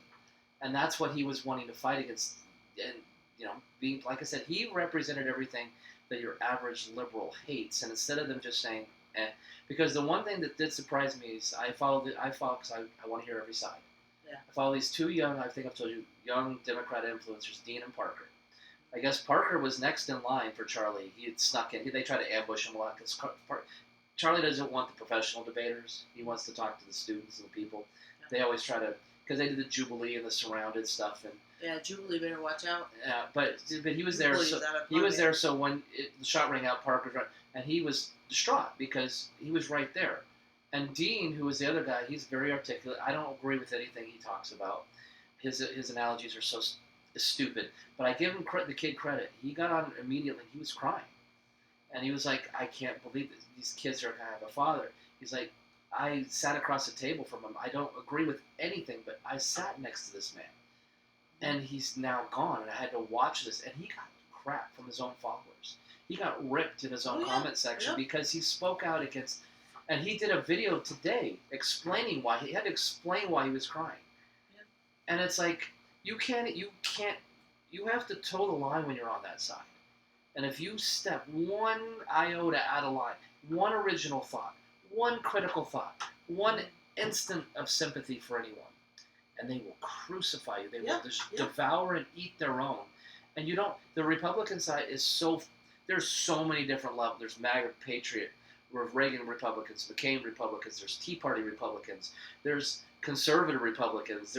And that's what he was wanting to fight against. And, being, like I said, he represented everything that your average liberal hates. And instead of them just saying, because the one thing that did surprise me is I follow because I want to hear every side. Yeah. I follow these two young, I think I've told you, young Democrat influencers, Dean and Parker. I guess Parker was next in line for Charlie. He had snuck in. They tried to ambush him a lot because Charlie doesn't want the professional debaters. He wants to talk to the students and the people. Yeah. They always try to, because they did the Jubilee and the surrounded stuff. And yeah, Jubilee better watch out. Yeah, but he was there. So when the shot rang out, Parker's right, and he was distraught because he was right there. And Dean, who was the other guy, he's very articulate. I don't agree with anything he talks about. His analogies are so stupid. But I give the kid credit. He got on immediately. He was crying. And he was like, "I can't believe this. These kids are going to have a father." He's like, "I sat across the table from him. I don't agree with anything, but I sat next to this man. And he's now gone, and I had to watch this." And he got crap from his own followers. He got ripped in his own comment section because he spoke out against... And he did a video today explaining why. He had to explain why he was crying. Yeah. And it's like you have to toe the line when you're on that side. And if you step one iota out of line, one original thought, one critical thought, one instant of sympathy for anyone, and they will crucify you. They will just devour and eat their own. And the Republican side is there's so many different levels. There's MAGA Patriot, Reagan Republicans, McCain Republicans, there's Tea Party Republicans, there's conservative Republicans,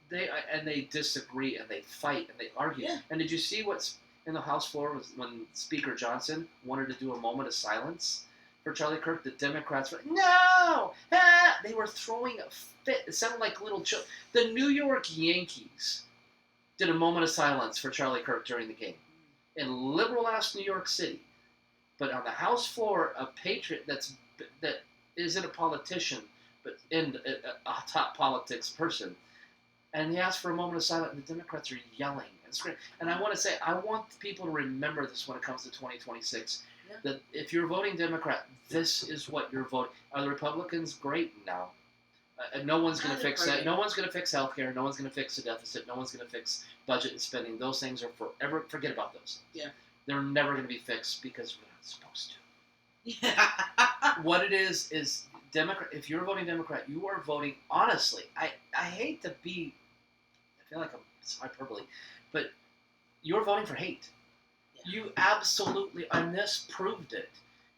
they disagree and they fight and they argue. Yeah. And did you see what's in the House floor was when Speaker Johnson wanted to do a moment of silence for Charlie Kirk? The Democrats were like, no! Ah! They were throwing a fit. It sounded like little children. The New York Yankees did a moment of silence for Charlie Kirk during the game in liberal-ass New York City. But on the House floor, a patriot that isn't a politician, but a top politics person, and he asked for a moment of silence, and the Democrats are yelling and screaming. And I want to say, I want people to remember this when it comes to 2026, that if you're voting Democrat, this is what you're voting. Are the Republicans great? No. No one's going to fix that. No one's going to fix healthcare. No one's going to fix the deficit. No one's going to fix budget and spending. Those things are forever. Forget about those. Yeah. They're never going to be fixed because we're not supposed to. Yeah. What it is Democrat. If you're voting Democrat, you are voting honestly. I hate to be. I feel like it's hyperbole, but you're voting for hate. Yeah. You absolutely, and this proved it.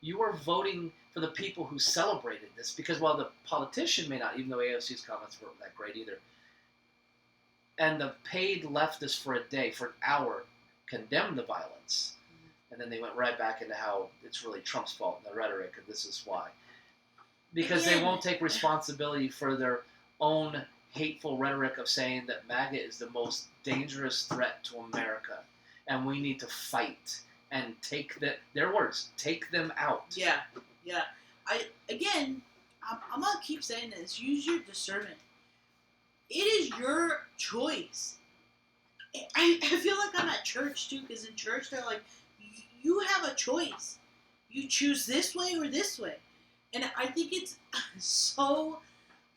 You are voting for the people who celebrated this, because while the politician may not, even though AOC's comments weren't that great either, and the paid leftists for a day, for an hour, condemned the violence, and then they went right back into how it's really Trump's fault and the rhetoric, and this is why. Because they won't take responsibility for their own hateful rhetoric of saying that MAGA is the most dangerous threat to America, and we need to fight and take their words, take them out. Yeah. I'm gonna keep saying this. Use your discernment. It is your choice. I feel like I'm at church too, because in church they're like, you have a choice. You choose this way or this way. And I think it's so,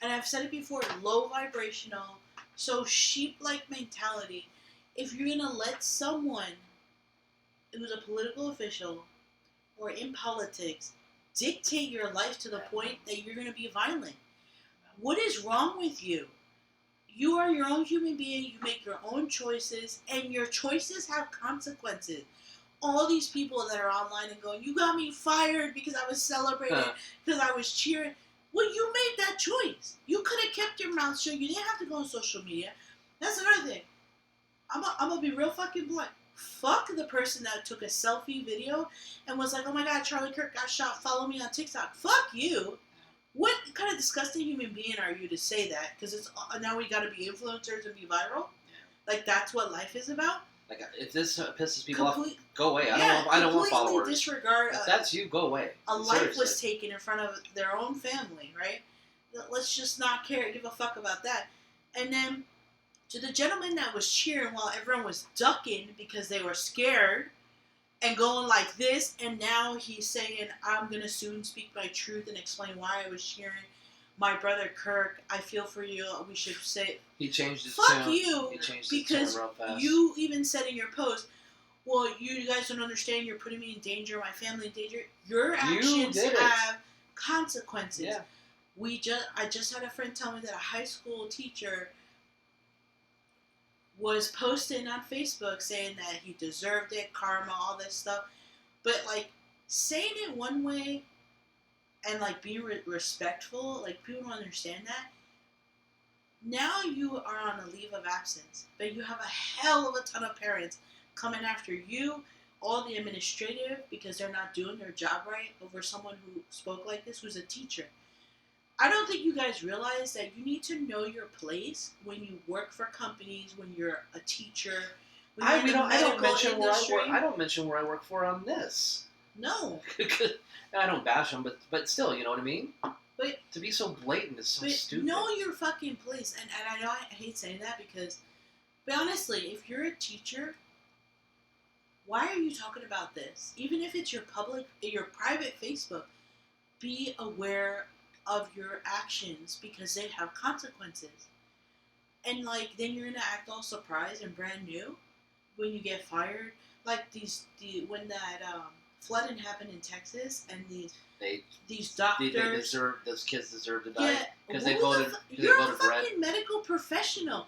and I've said it before, low vibrational, so sheep-like mentality. If you're gonna let someone who's a political official or in politics dictate your life to the point that you're going to be violent. What is wrong with you? You are your own human being. You make your own choices, and your choices have consequences. All these people that are online and going, you got me fired because I was celebrating, because I was cheering. Well, you made that choice. You could have kept your mouth shut. You didn't have to go on social media. That's another thing. I'm going to be real fucking blunt. Fuck the person that took a selfie video and was like, oh my god, Charlie Kirk got shot, follow me on TikTok. Fuck you. What kind of disgusting human being are you to say that? Because it's now we gotta be influencers and be viral? Like, that's what life is about? Like, if this pisses people off, go away. I don't want followers. Completely disregard. If that's you, go away. A life was taken in front of their own family, right? Let's just not give a fuck about that. And then, to the gentleman that was cheering while everyone was ducking because they were scared and going like this, and now he's saying, I'm going to soon speak my truth and explain why I was cheering. My brother Kirk, I feel for you. We should say... He changed his fuck tone. you, because you even said in your post, well, you guys don't understand, you're putting me in danger, my family in danger. Your actions have consequences. Yeah. I just had a friend tell me that a high school teacher was posting on Facebook saying that he deserved it, karma, all this stuff. But, like, saying it one way and, like, be respectful, like, people don't understand that. Now you are on a leave of absence, but you have a hell of a ton of parents coming after you, all the administrative, because they're not doing their job right, over someone who spoke like this, who's a teacher. I don't think you guys realize that you need to know your place when you work for companies, when you're a teacher. When I don't mention where I work for on this. No. I don't bash them, but still, you know what I mean? But to be so blatant is so stupid. Know your fucking place. And I know I hate saying that because, but honestly, if you're a teacher, why are you talking about this? Even if it's your private Facebook, be aware of your actions because they have consequences. and like then you're gonna act all surprised and brand new when you get fired. Like when that flooding happened in Texas, and these doctors, those kids deserve to die yeah, because you're a fucking medical professional,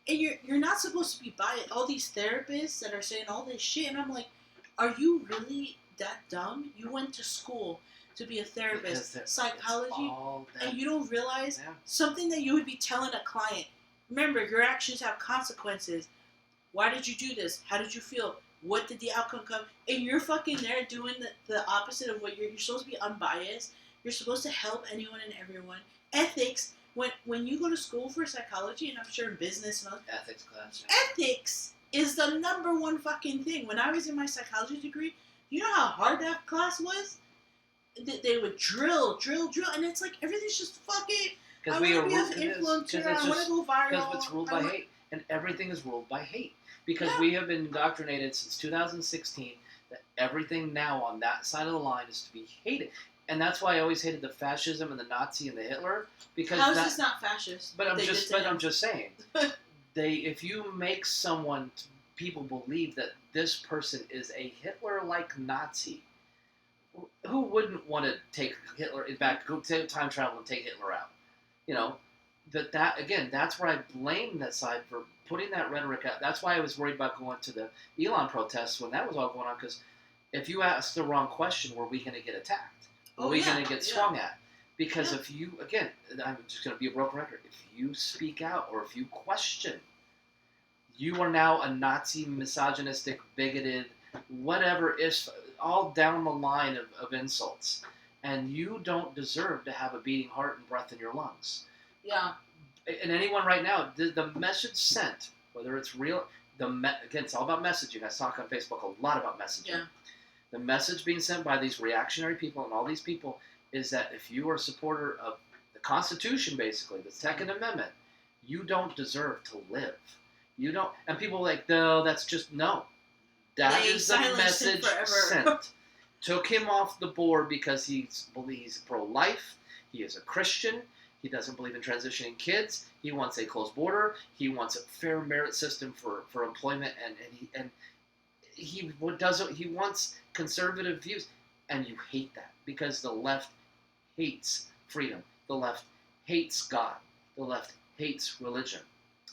and you're not supposed to be biased. All these therapists that are saying all this shit, and I'm like, are you really that dumb? You went to school to be a therapist, psychology, and you don't realize something that you would be telling a client. Remember, your actions have consequences. Why did you do this? How did you feel? What did the outcome come? And you're fucking there doing the opposite of what you're supposed to be unbiased. You're supposed to help anyone and everyone. Ethics, when you go to school for psychology, and I'm sure in business and all, ethics class. Ethics is the number one fucking thing. When I was in my psychology degree, you know how hard that class was? They would drill, and it's like everything's just fucking. I want to be an influencer. I want to go viral. Because it's ruled by hate, and everything is ruled by hate. Because we have been indoctrinated since 2016 that everything now on that side of the line is to be hated. And that's why I always hated the fascism and the Nazi and the Hitler. Because how is this not fascist? But I'm just saying, if you make people believe that this person is a Hitler-like Nazi, who wouldn't want to take Hitler back, go time travel and take Hitler out? You know, that's where I blame that side for putting that rhetoric out. That's why I was worried about going to the Elon protests when that was all going on, because if you ask the wrong question, were we going to get attacked? Were we going to get swung at? Because if you, again, I'm just going to be a broken record, if you speak out or if you question, you are now a Nazi, misogynistic, bigoted, whatever, is all down the line of insults. And you don't deserve to have a beating heart and breath in your lungs. Yeah. And anyone right now, the message sent, whether it's real, again, it's all about messaging. I talk on Facebook a lot about messaging. Yeah. The message being sent by these reactionary people and all these people is that if you are a supporter of the Constitution, basically, the Second Amendment, you don't deserve to live. You don't, and people are like, no, that's just, no. That is the message sent. Took him off the board because he's pro-life, he is a Christian, he doesn't believe in transitioning kids, he wants a closed border, he wants a fair merit system for employment, and he wants conservative views, and you hate that because the left hates freedom, the left hates God, the left hates religion,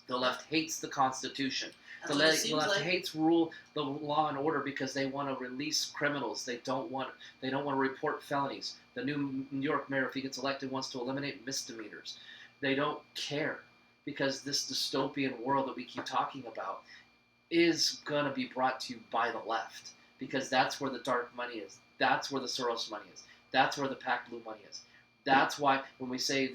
the left hates the Constitution. The left hates the law and order because they want to release criminals. They don't want to report felonies. The new New York mayor, if he gets elected, wants to eliminate misdemeanors. They don't care because this dystopian world that we keep talking about is going to be brought to you by the left because that's where the dark money is. That's where the Soros money is. That's where the Pac Blue money is. That's why when we say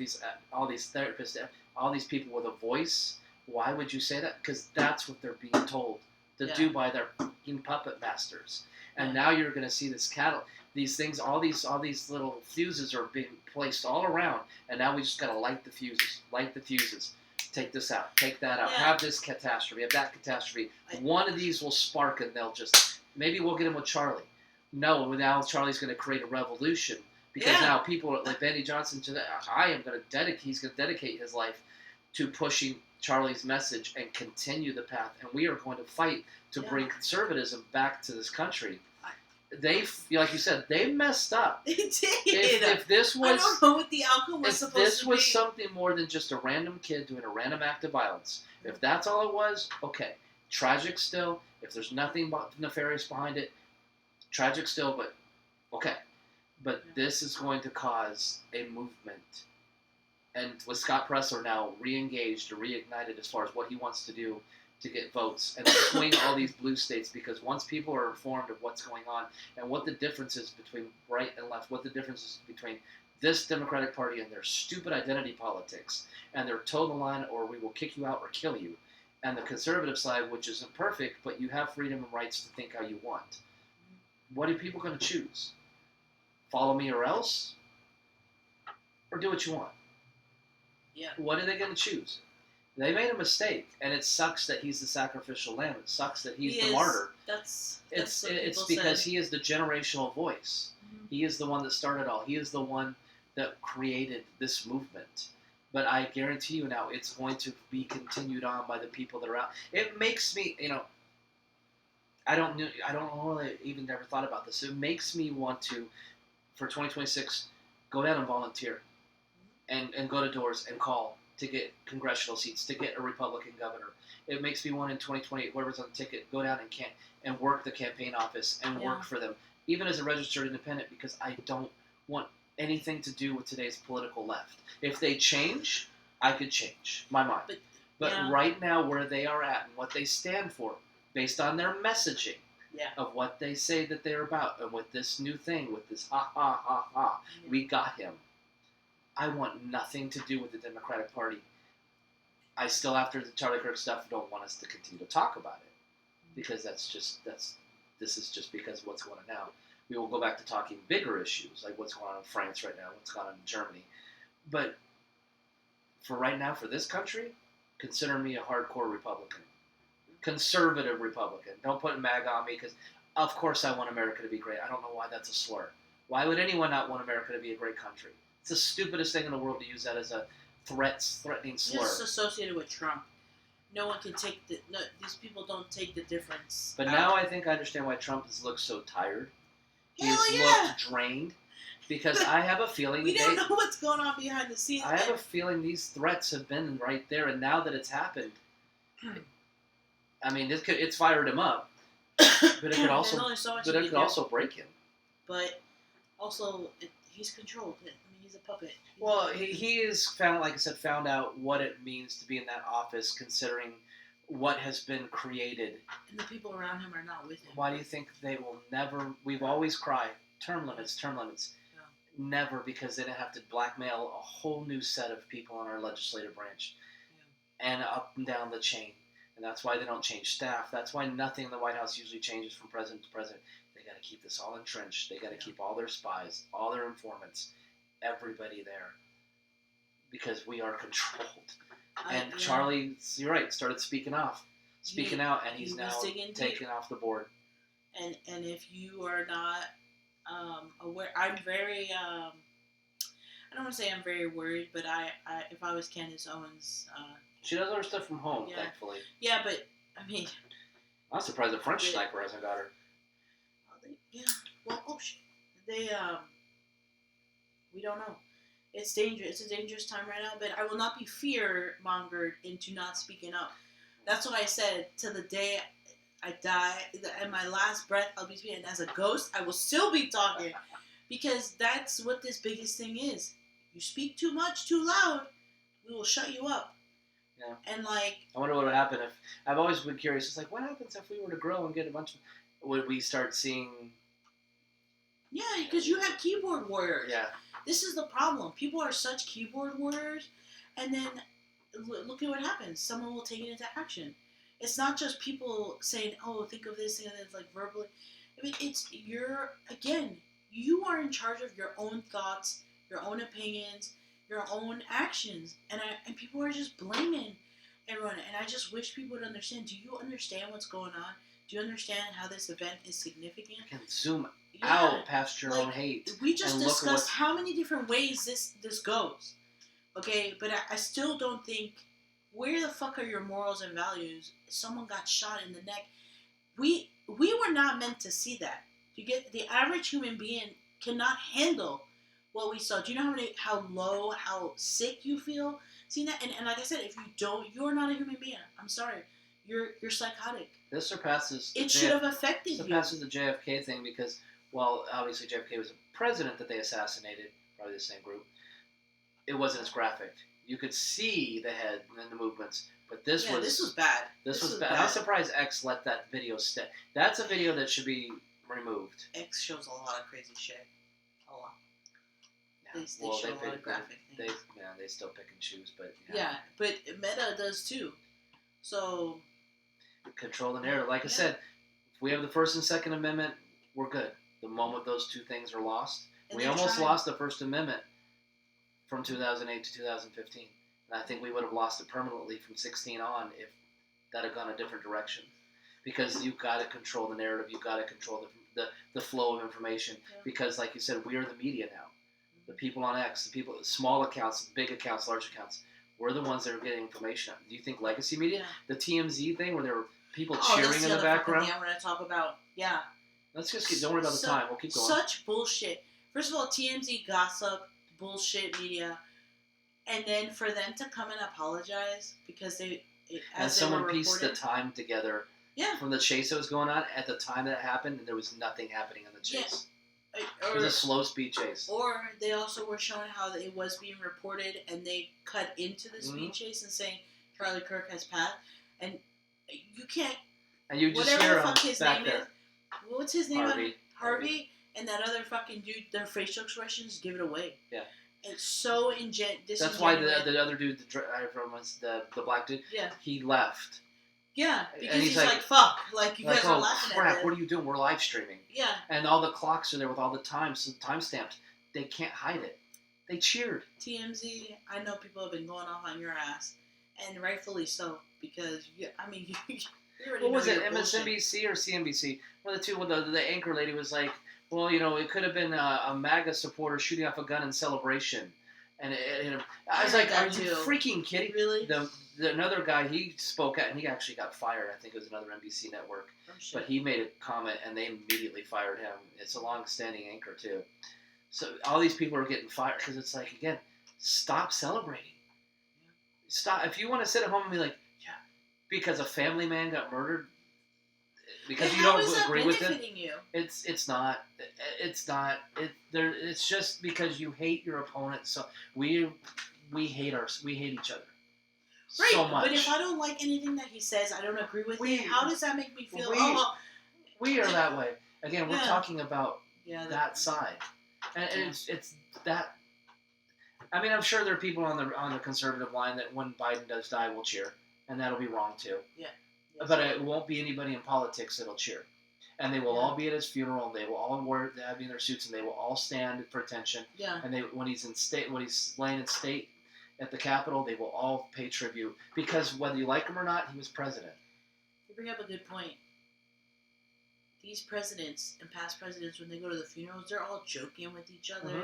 all these therapists, all these people with a voice. Why would you say that? Because that's what they're being told to do by their fucking puppet masters. And now you're going to see these things, all these little fuses are being placed all around. And now we just got to light the fuses. Take this out. Take that out. Have this catastrophe. Have that catastrophe. One of these will spark and they'll just, maybe we'll get him with Charlie. No, now Charlie's going to create a revolution. Because now people like Benny Johnson, he's going to dedicate his life to pushing Charlie's message and continue the path, and we are going to fight to bring conservatism back to this country. They, like you said, they messed up. They did. If this was, I don't know what the outcome was supposed to be. If this was something more than just a random kid doing a random act of violence, if that's all it was, okay, tragic still. If there's nothing nefarious behind it, tragic still, but okay. But this is going to cause a movement. And with Scott Presler now re-engaged or reignited as far as what he wants to do to get votes and swing all these blue states, because once people are informed of what's going on and what the difference is between right and left, what the difference is between this Democratic Party and their stupid identity politics and their toe the line or we will kick you out or kill you, and the conservative side, which isn't perfect, but you have freedom and rights to think how you want. What are people going to choose? Follow me or else? Or do what you want? Yeah. What are they going to choose? They made a mistake, and it sucks that he's the sacrificial lamb. It sucks that he's the martyr. It's because he is the generational voice. Mm-hmm. He is the one that started all. He is the one that created this movement. But I guarantee you now, it's going to be continued on by the people that are out. It makes me, I don't really even never thought about this. It makes me want to, for 2026, go down and volunteer, and go to doors and call to get congressional seats, to get a Republican governor. It makes me want in 2028, whatever's on the ticket, go down and work the campaign office and work for them, even as a registered independent, because I don't want anything to do with today's political left. If they change, I could change my mind. But right now, where they are at and what they stand for, based on their messaging of what they say that they're about, and with this new thing, with this ha ha ha ha, we got him. I want nothing to do with the Democratic Party. I still, after the Charlie Kirk stuff, don't want us to continue to talk about it, because this is just because of what's going on now. We will go back to talking bigger issues, like what's going on in France right now, what's going on in Germany. But for right now, for this country, consider me a hardcore Republican. Conservative Republican. Don't put MAGA on me, because of course I want America to be great. I don't know why that's a slur. Why would anyone not want America to be a great country? It's the stupidest thing in the world to use that as a threatening slur. It's associated with Trump. No one can take these people don't take the difference. But now I think I understand why Trump has looked so tired. He's looked drained, because I have a feeling we don't know what's going on behind the scenes. I have a feeling these threats have been right there, and now that it's happened, I mean, it's fired him up, but it could also break him. But also, he's controlled. I mean, he's a puppet. Well, he is found out what it means to be in that office, considering what has been created. And the people around him are not with him. Why do you think they will never? We've always cried, term limits. Yeah. Never, because they didn't have to blackmail a whole new set of people on our legislative branch, and up and down the chain. And that's why they don't change staff. That's why nothing in the White House usually changes from president to president. They got to keep this all entrenched. They got to keep all their spies, all their informants, everybody there, because we are controlled. And Charlie, you're right, started speaking out, and he's now taken off the board. And if you are not aware, I'm very I don't want to say I'm very worried, but I if I was Candace Owens, she does her stuff from home, thankfully. Yeah, but I mean, I'm surprised the French sniper hasn't got her. We don't know. It's dangerous. It's a dangerous time right now, but I will not be fear-mongered into not speaking up. That's what I said. To the day I die, in my last breath, I'll be speaking. And as a ghost, I will still be talking, because that's what this biggest thing is. You speak too much, too loud, we will shut you up. Yeah. And I wonder what would happen if. I've always been curious. It's like, what happens if we were to grow and get a bunch of. Would we start seeing. Yeah, because you have keyboard warriors. Yeah. This is the problem. People are such keyboard warriors, and then look at what happens. Someone will take it into action. It's not just people saying, "Oh, think of this," and it's like verbally. I mean, you are in charge of your own thoughts, your own opinions, your own actions, and people are just blaming everyone. And I just wish people would understand. Do you understand what's going on? Do you understand how this event is significant? You can zoom out past your own hate. We just discussed how many different ways this goes. Okay, but I still don't think, where the fuck are your morals and values? Someone got shot in the neck. We were not meant to see that. You get, the average human being cannot handle what we saw. Do you know how low, how sick you feel seeing that? And like I said, if you don't, you're not a human being. I'm sorry. You're psychotic. This surpasses. It should have affected you. Surpasses the JFK thing, because, well, obviously JFK was a president that they assassinated, probably the same group. It wasn't as graphic. You could see the head and the movements, but this was bad. This was bad. I'm surprised X let that video stay. That's a video that should be removed. X shows a lot of crazy shit. A lot. Yeah. They show a lot of graphic things. They still pick and choose, but yeah, but Meta does too. So. Control the narrative. Like I said, if we have the First and Second Amendment, we're good. The moment those two things are lost, we almost lost the First Amendment from 2008 to 2015. And I think we would have lost it permanently from 16 on if that had gone a different direction. Because you've got to control the narrative. You've got to control the flow of information. Yeah. Because, like you said, we are the media now. The people on X, the people, small accounts, big accounts, large accounts, we're the ones that are getting information. Do you think legacy media, the TMZ thing, where there were people cheering in the background? Yeah, I want to talk about. Yeah. Let's just don't worry about the time. We'll keep going. Such bullshit. First of all, TMZ gossip, bullshit media, and then for them to come and apologize because someone pieced the time together. Yeah. From the chase that was going on at the time that it happened, and there was nothing happening in the chase. Yeah. It was a slow speed chase. Or they also were showing how it was being reported, and they cut into the speed chase and saying Charlie Kirk has passed, and you can't. And you just whatever hear the fuck his back name there. is. What's his name? Harvey. And that other fucking dude, their facial expressions give it away. Yeah. It's so disingenuous. That's why the other dude, the black dude, he left. Yeah, because he's like, fuck. Like, you guys are laughing crap, at it. What are you doing? We're live streaming. Yeah. And all the clocks are there with all the timestamps. They can't hide it. They cheered. TMZ, I know people have been going off on your ass. And rightfully so. Because, you already what was it, bullshit. MSNBC or CNBC? One of the two, the anchor lady was like, well, it could have been a MAGA supporter shooting off a gun in celebration. And I was like, are you freaking kidding? Really? Another guy, he spoke out, and he actually got fired. I think it was another NBC network. Oh, shit. But he made a comment, and they immediately fired him. It's a long-standing anchor, too. So all these people are getting fired because it's like, again, stop celebrating. Yeah. Stop. If you want to sit at home and be like, yeah, because a family man got murdered, because you don't agree with it, it's not. It's just because you hate your opponent. So we hate each other. Right, so much. But if I don't like anything that he says, I don't agree with it. How does that make me feel? We are that way. Again, we're talking about that side, and it's that. I mean, I'm sure there are people on the conservative line that when Biden does die will cheer, and that'll be wrong too. Yeah. But it won't be anybody in politics that'll cheer, and they will all be at his funeral. And they will all wear their suits, and they will all stand for attention. Yeah. And when he's laying in state at the Capitol, they will all pay tribute because whether you like him or not, he was president. You bring up a good point. These presidents and past presidents, when they go to the funerals, they're all joking with each other. Mm-hmm.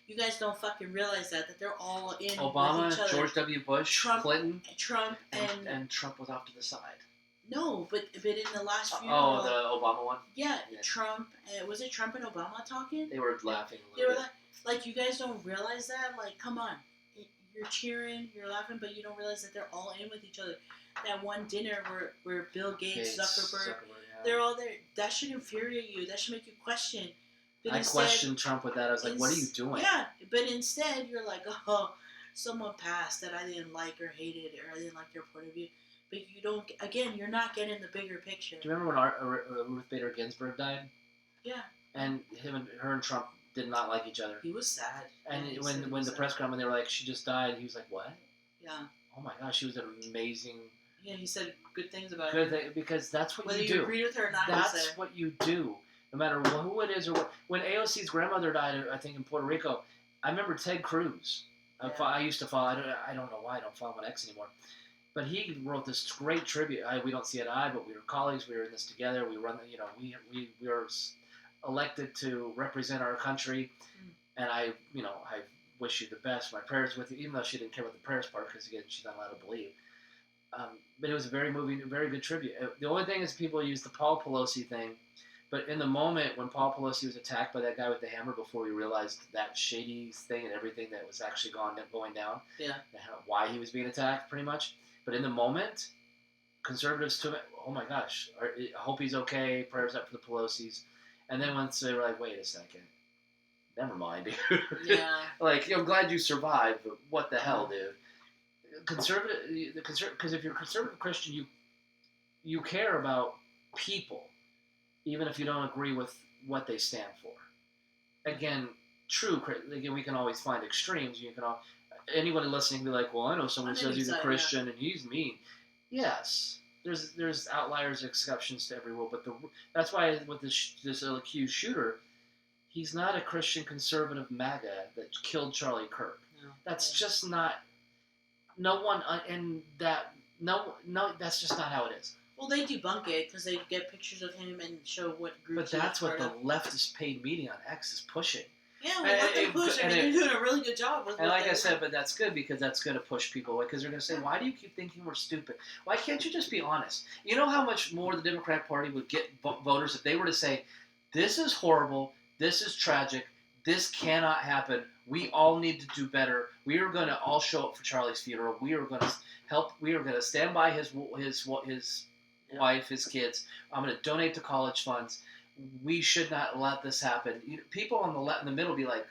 You guys don't fucking realize that they're all in Obama, with each other. George W. Bush, Clinton, and Trump was off to the side. No, but in the last funeral. Oh, the Obama one. Yeah. Trump. Was it Trump and Obama talking? They were laughing a little bit. Like you guys don't realize that. Like, come on, you're cheering, you're laughing, but you don't realize that they're all in with each other. That one dinner where Bill Gates, Zuckerberg, they're all there. That should infuriate you. That should make you question. But I questioned Trump with that. I was like, what are you doing? Yeah, but instead you're like, oh, someone passed that I didn't like or hated or I didn't like their point of view. But you don't. Again, you're not getting the bigger picture. Do you remember when Ruth Bader Ginsburg died? Yeah. And her and Trump did not like each other. He was sad. And when the press conference, they were like, she just died. He was like, what? Yeah. Oh my gosh, she was an amazing. Yeah, he said good things about her. Because that's what Whether you do. Whether you agree with her or not, that's what you do. No matter who it is or what. When AOC's grandmother died, I think in Puerto Rico, I remember Ted Cruz. Yeah. I used to follow. I don't know why I don't follow on X anymore. But he wrote this great tribute. We don't see it eye, but we were colleagues. We were in this together. We run. We were elected to represent our country, and I wish you the best. My prayers with you, even though she didn't care about the prayers part, because again, she's not allowed to believe. But it was a very moving, very good tribute. The only thing is people use the Paul Pelosi thing, but in the moment when Paul Pelosi was attacked by that guy with the hammer, before we realized that shady thing and everything that was actually going down, why he was being attacked, pretty much. But in the moment, conservatives took it, oh my gosh, I hope he's okay, prayers up for the Pelosi's. And then once they were like, wait a second, never mind, dude. Yeah. Like, I'm glad you survived, but what the hell, dude? Because if you're a conservative Christian, you care about people, even if you don't agree with what they stand for. Again, we can always find extremes. Anybody listening can be like, well, I know someone says he's a Christian and he's mean. Yes, there's outliers, exceptions to every rule, but that's why with this accused shooter, he's not a Christian conservative MAGA that killed Charlie Kirk. No. That's just not. No one in that. No, that's just not how it is. Well, they debunk it because they get pictures of him and show what group. But that's what the leftist paid media on X is pushing. Yeah, we let them push. I mean, they're doing a really good job with. And like I said, but that's good because that's going to push people away because they're going to say, "Why do you keep thinking we're stupid? Why can't you just be honest?" You know how much more the Democrat Party would get voters if they were to say, "This is horrible. This is tragic. This cannot happen. We all need to do better. We are going to all show up for Charlie's funeral. We are going to help. We are going to stand by his wife, his kids. I'm going to donate to college funds. We should not let this happen." People on in the middle be like,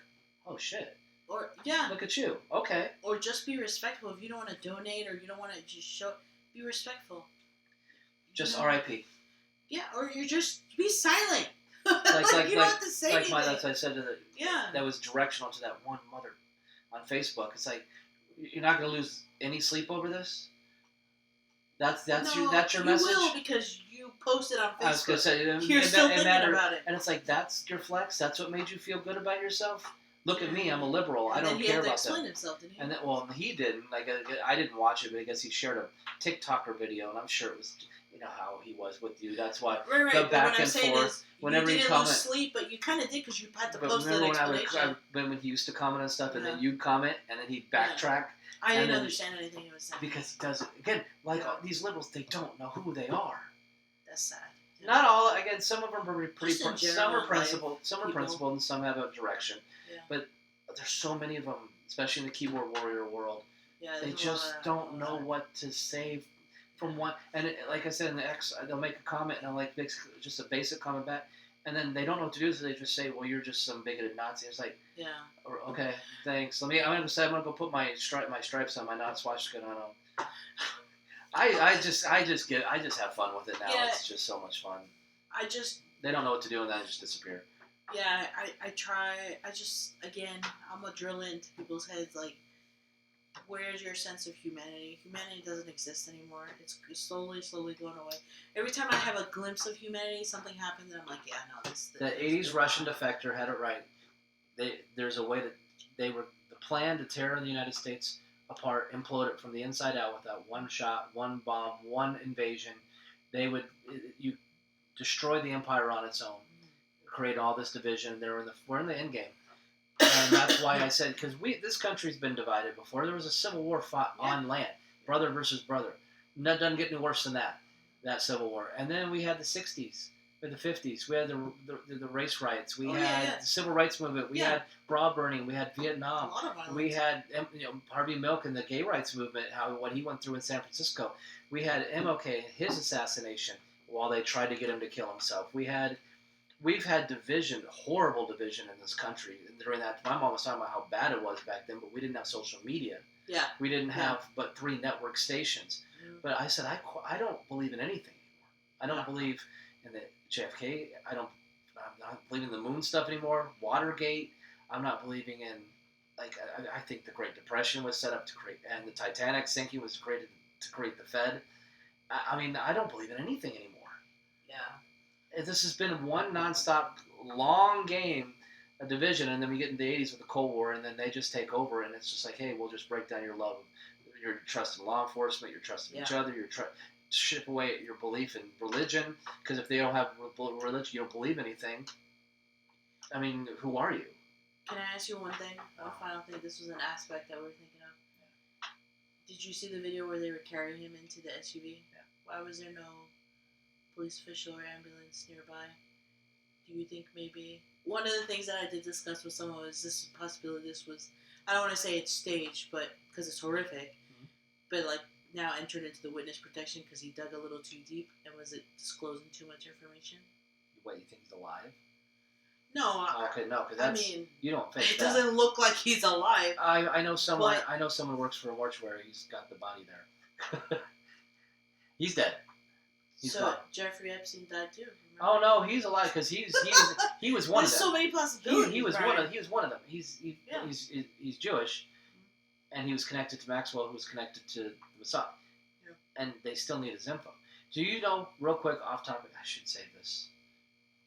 "Oh shit." Or look at you. Okay. Or just be respectful. If you don't want to donate or you don't want to just show, be respectful. Just R.I.P. Yeah, or you just be silent. Like you don't have to say anything. That's what I said to that was directional to that one mother on Facebook. It's like, you're not going to lose any sleep over this. That's your message. You will because you posted on Facebook. I was going to say, you're still thinking about it. And it's like, that's your flex. That's what made you feel good about yourself. Look at me, I'm a liberal. I don't care about that. He had to explain himself, didn't he? And then, he didn't. Like, I didn't watch it, but I guess he shared a TikToker video, and I'm sure it was, how he was with you. That's why right. the back what and forth. Whenever you didn't lose sleep, but you kind of did because you had to post an explanation. When he used to comment on stuff, and then you'd comment, and then he'd backtrack. I didn't understand anything he was saying. Because he does it. Again, these liberals, they don't know who they are. That's sad. Yeah. Not all. Again, some of them are pretty. Some are principled. and some have a direction. Yeah. But there's so many of them, especially in the keyboard warrior world. Yeah, they just don't know what to say from one. And like I said in the X, they'll make a comment and I'll just a basic comment back, and then they don't know what to do, so they just say, "Well, you're just some bigoted Nazi." It's like, okay, thanks. I'm gonna go put my stripes on my not swastika on. I just have fun with it now. Yeah. It's just so much fun. They don't know what to do and then I just disappear. Yeah, I try. Again, I'm gonna drill into people's heads like, where's your sense of humanity? Humanity doesn't exist anymore. It's slowly going away. Every time I have a glimpse of humanity, something happens and I'm like, yeah, no, this. The 80s Russian defector had it right. There's a way that the plan to tear the United States apart, implode it from the inside out without one shot, one bomb, one invasion. You destroy the empire on its own, create all this division. We're in the end game. And that's why I said, because this country's been divided before. There was a civil war fought on land, brother versus brother. That doesn't get any worse than that civil war. And then we had the 60s, or the 50s. We had the race riots. We had the civil rights movement. We had bra burning. We had Vietnam. A lot of violence. We had Harvey Milk and the gay rights movement, what he went through in San Francisco. We had MLK, his assassination, while they tried to get him to kill himself. We've had division, horrible division in this country. During that, my mom was talking about how bad it was back then, but we didn't have social media. Yeah. We didn't have but 3 network stations. Mm-hmm. But I said, I don't believe in anything anymore. I don't believe in the JFK. I'm not believing in the moon stuff anymore. Watergate. I'm not believing in, I think the Great Depression was set up to create, and the Titanic sinking was created to create the Fed. I don't believe in anything anymore. Yeah. This has been one nonstop, long game, a division, and then we get into the 80s with the Cold War, and then they just take over, and it's just like, hey, we'll just break down your love, your trust in law enforcement, your trust in each other, ship away your belief in religion, because if they don't have religion, you don't believe anything. I mean, who are you? Can I ask you one thing? One final thing. This was an aspect that we're thinking of. Yeah. Did you see the video where they were carrying him into the SUV? Yeah. Why was there no police official or ambulance nearby? Do you think maybe one of the things that I did discuss with someone was this possibility? This was, I don't want to say it's staged, but because it's horrific, but now entered into the witness protection because he dug a little too deep, and was it disclosing too much information? What, you think he's alive? No. Okay, no, because you don't think it doesn't look like he's alive. I know someone. I know someone who works for a mortuary. He's got the body there. He's dead. He's gone. Jeffrey Epstein died too. Remember? Oh no, he's alive because he was one of them. There's so many possibilities. He was one of them. He's Jewish, and he was connected to Maxwell, who was connected to the Mossad, and they still need his info. Do you know, real quick, off topic? I should save this.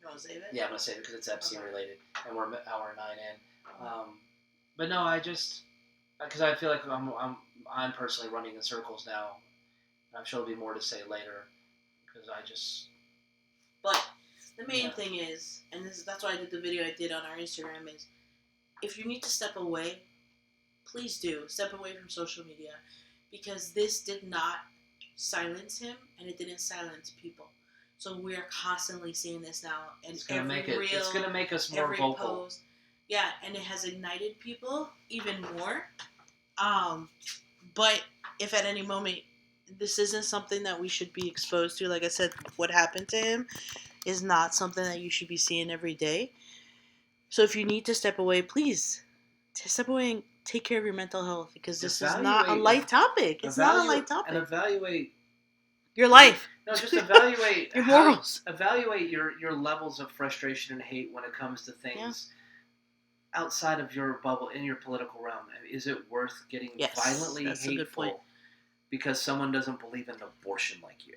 You want to save it? Yeah, I'm gonna save it because it's Epstein related, and we're hour 9 in. But no, because I feel like I'm personally running in circles now. I'm sure there'll be more to say later. But the main thing is, and that's why I did the video I did on our Instagram, is if you need to step away, please do. Step away from social media because this did not silence him and it didn't silence people. So we're constantly seeing this now and It's gonna every make it. reel, It's gonna make us more every vocal. post. Yeah, and it has ignited people even more. But if at any moment this isn't something that we should be exposed to, like I said, what happened to him is not something that you should be seeing every day. So if you need to step away, please step away and take care of your mental health because this is not a light topic. It's not a light topic. And evaluate your life. No, just evaluate your morals. Evaluate your levels of frustration and hate when it comes to things outside of your bubble in your political realm. Is it worth getting violently hateful because someone doesn't believe in abortion like you?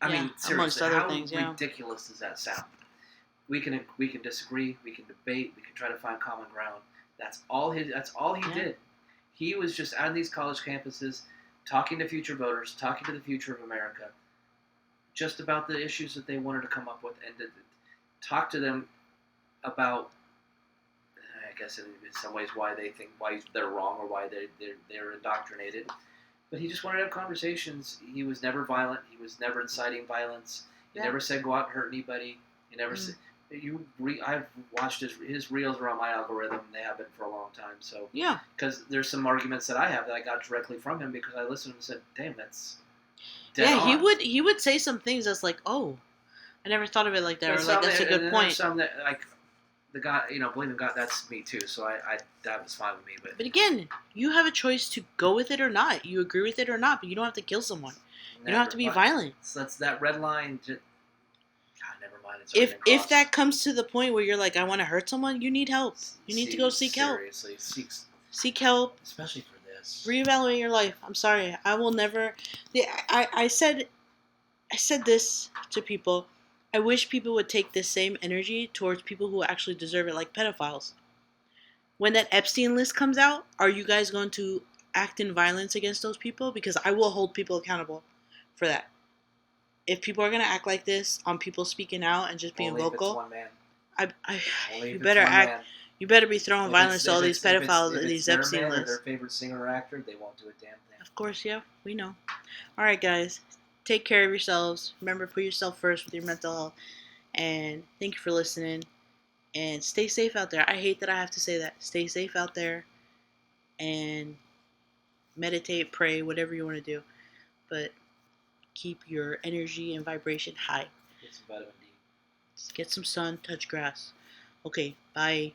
I mean, seriously, how ridiculous does that sound? We can disagree, we can debate, we can try to find common ground. That's all he did. He was just on these college campuses talking to future voters, talking to the future of America, just about the issues that they wanted to come up with, and to talk to them about, I guess in some ways, why they're wrong or why they're indoctrinated. But he just wanted to have conversations. He was never violent. He was never inciting violence. He never said go out and hurt anybody. He never said. I've watched his reels are on my algorithm. They have been for a long time. So because there's some arguments that I have that I got directly from him because I listened and said, "Damn, that's dead on." He would say some things that's like, "Oh, I never thought of it like that," or like that's a good point. Some that like the guy, believe in God, that's me too. So I that was fine with me. But again, you have a choice to go with it or not. You agree with it or not, but you don't have to kill someone. You don't have to be violent. So that's that red line. God, never mind. If that comes to the point where you're like, I want to hurt someone, you need help. You need to go seek help. Seriously, seek help. Especially for this. Reevaluate your life. I'm sorry. I will never. I said this to people. I wish people would take this same energy towards people who actually deserve it, like pedophiles. When that Epstein list comes out, are you guys going to act in violence against those people? Because I will hold people accountable for that. If people are going to act like this on people speaking out and just being vocal, you better act. You better be throwing violence to all these pedophiles and these Epstein lists. Their favorite singer or actor, they won't do a damn thing. Of course, yeah, we know. All right, guys, take care of yourselves. Remember, put yourself first with your mental health. And thank you for listening. And stay safe out there. I hate that I have to say that. Stay safe out there. And meditate, pray, whatever you want to do. But keep your energy and vibration high. Get some vitamin D. Get some sun, touch grass. Okay, bye.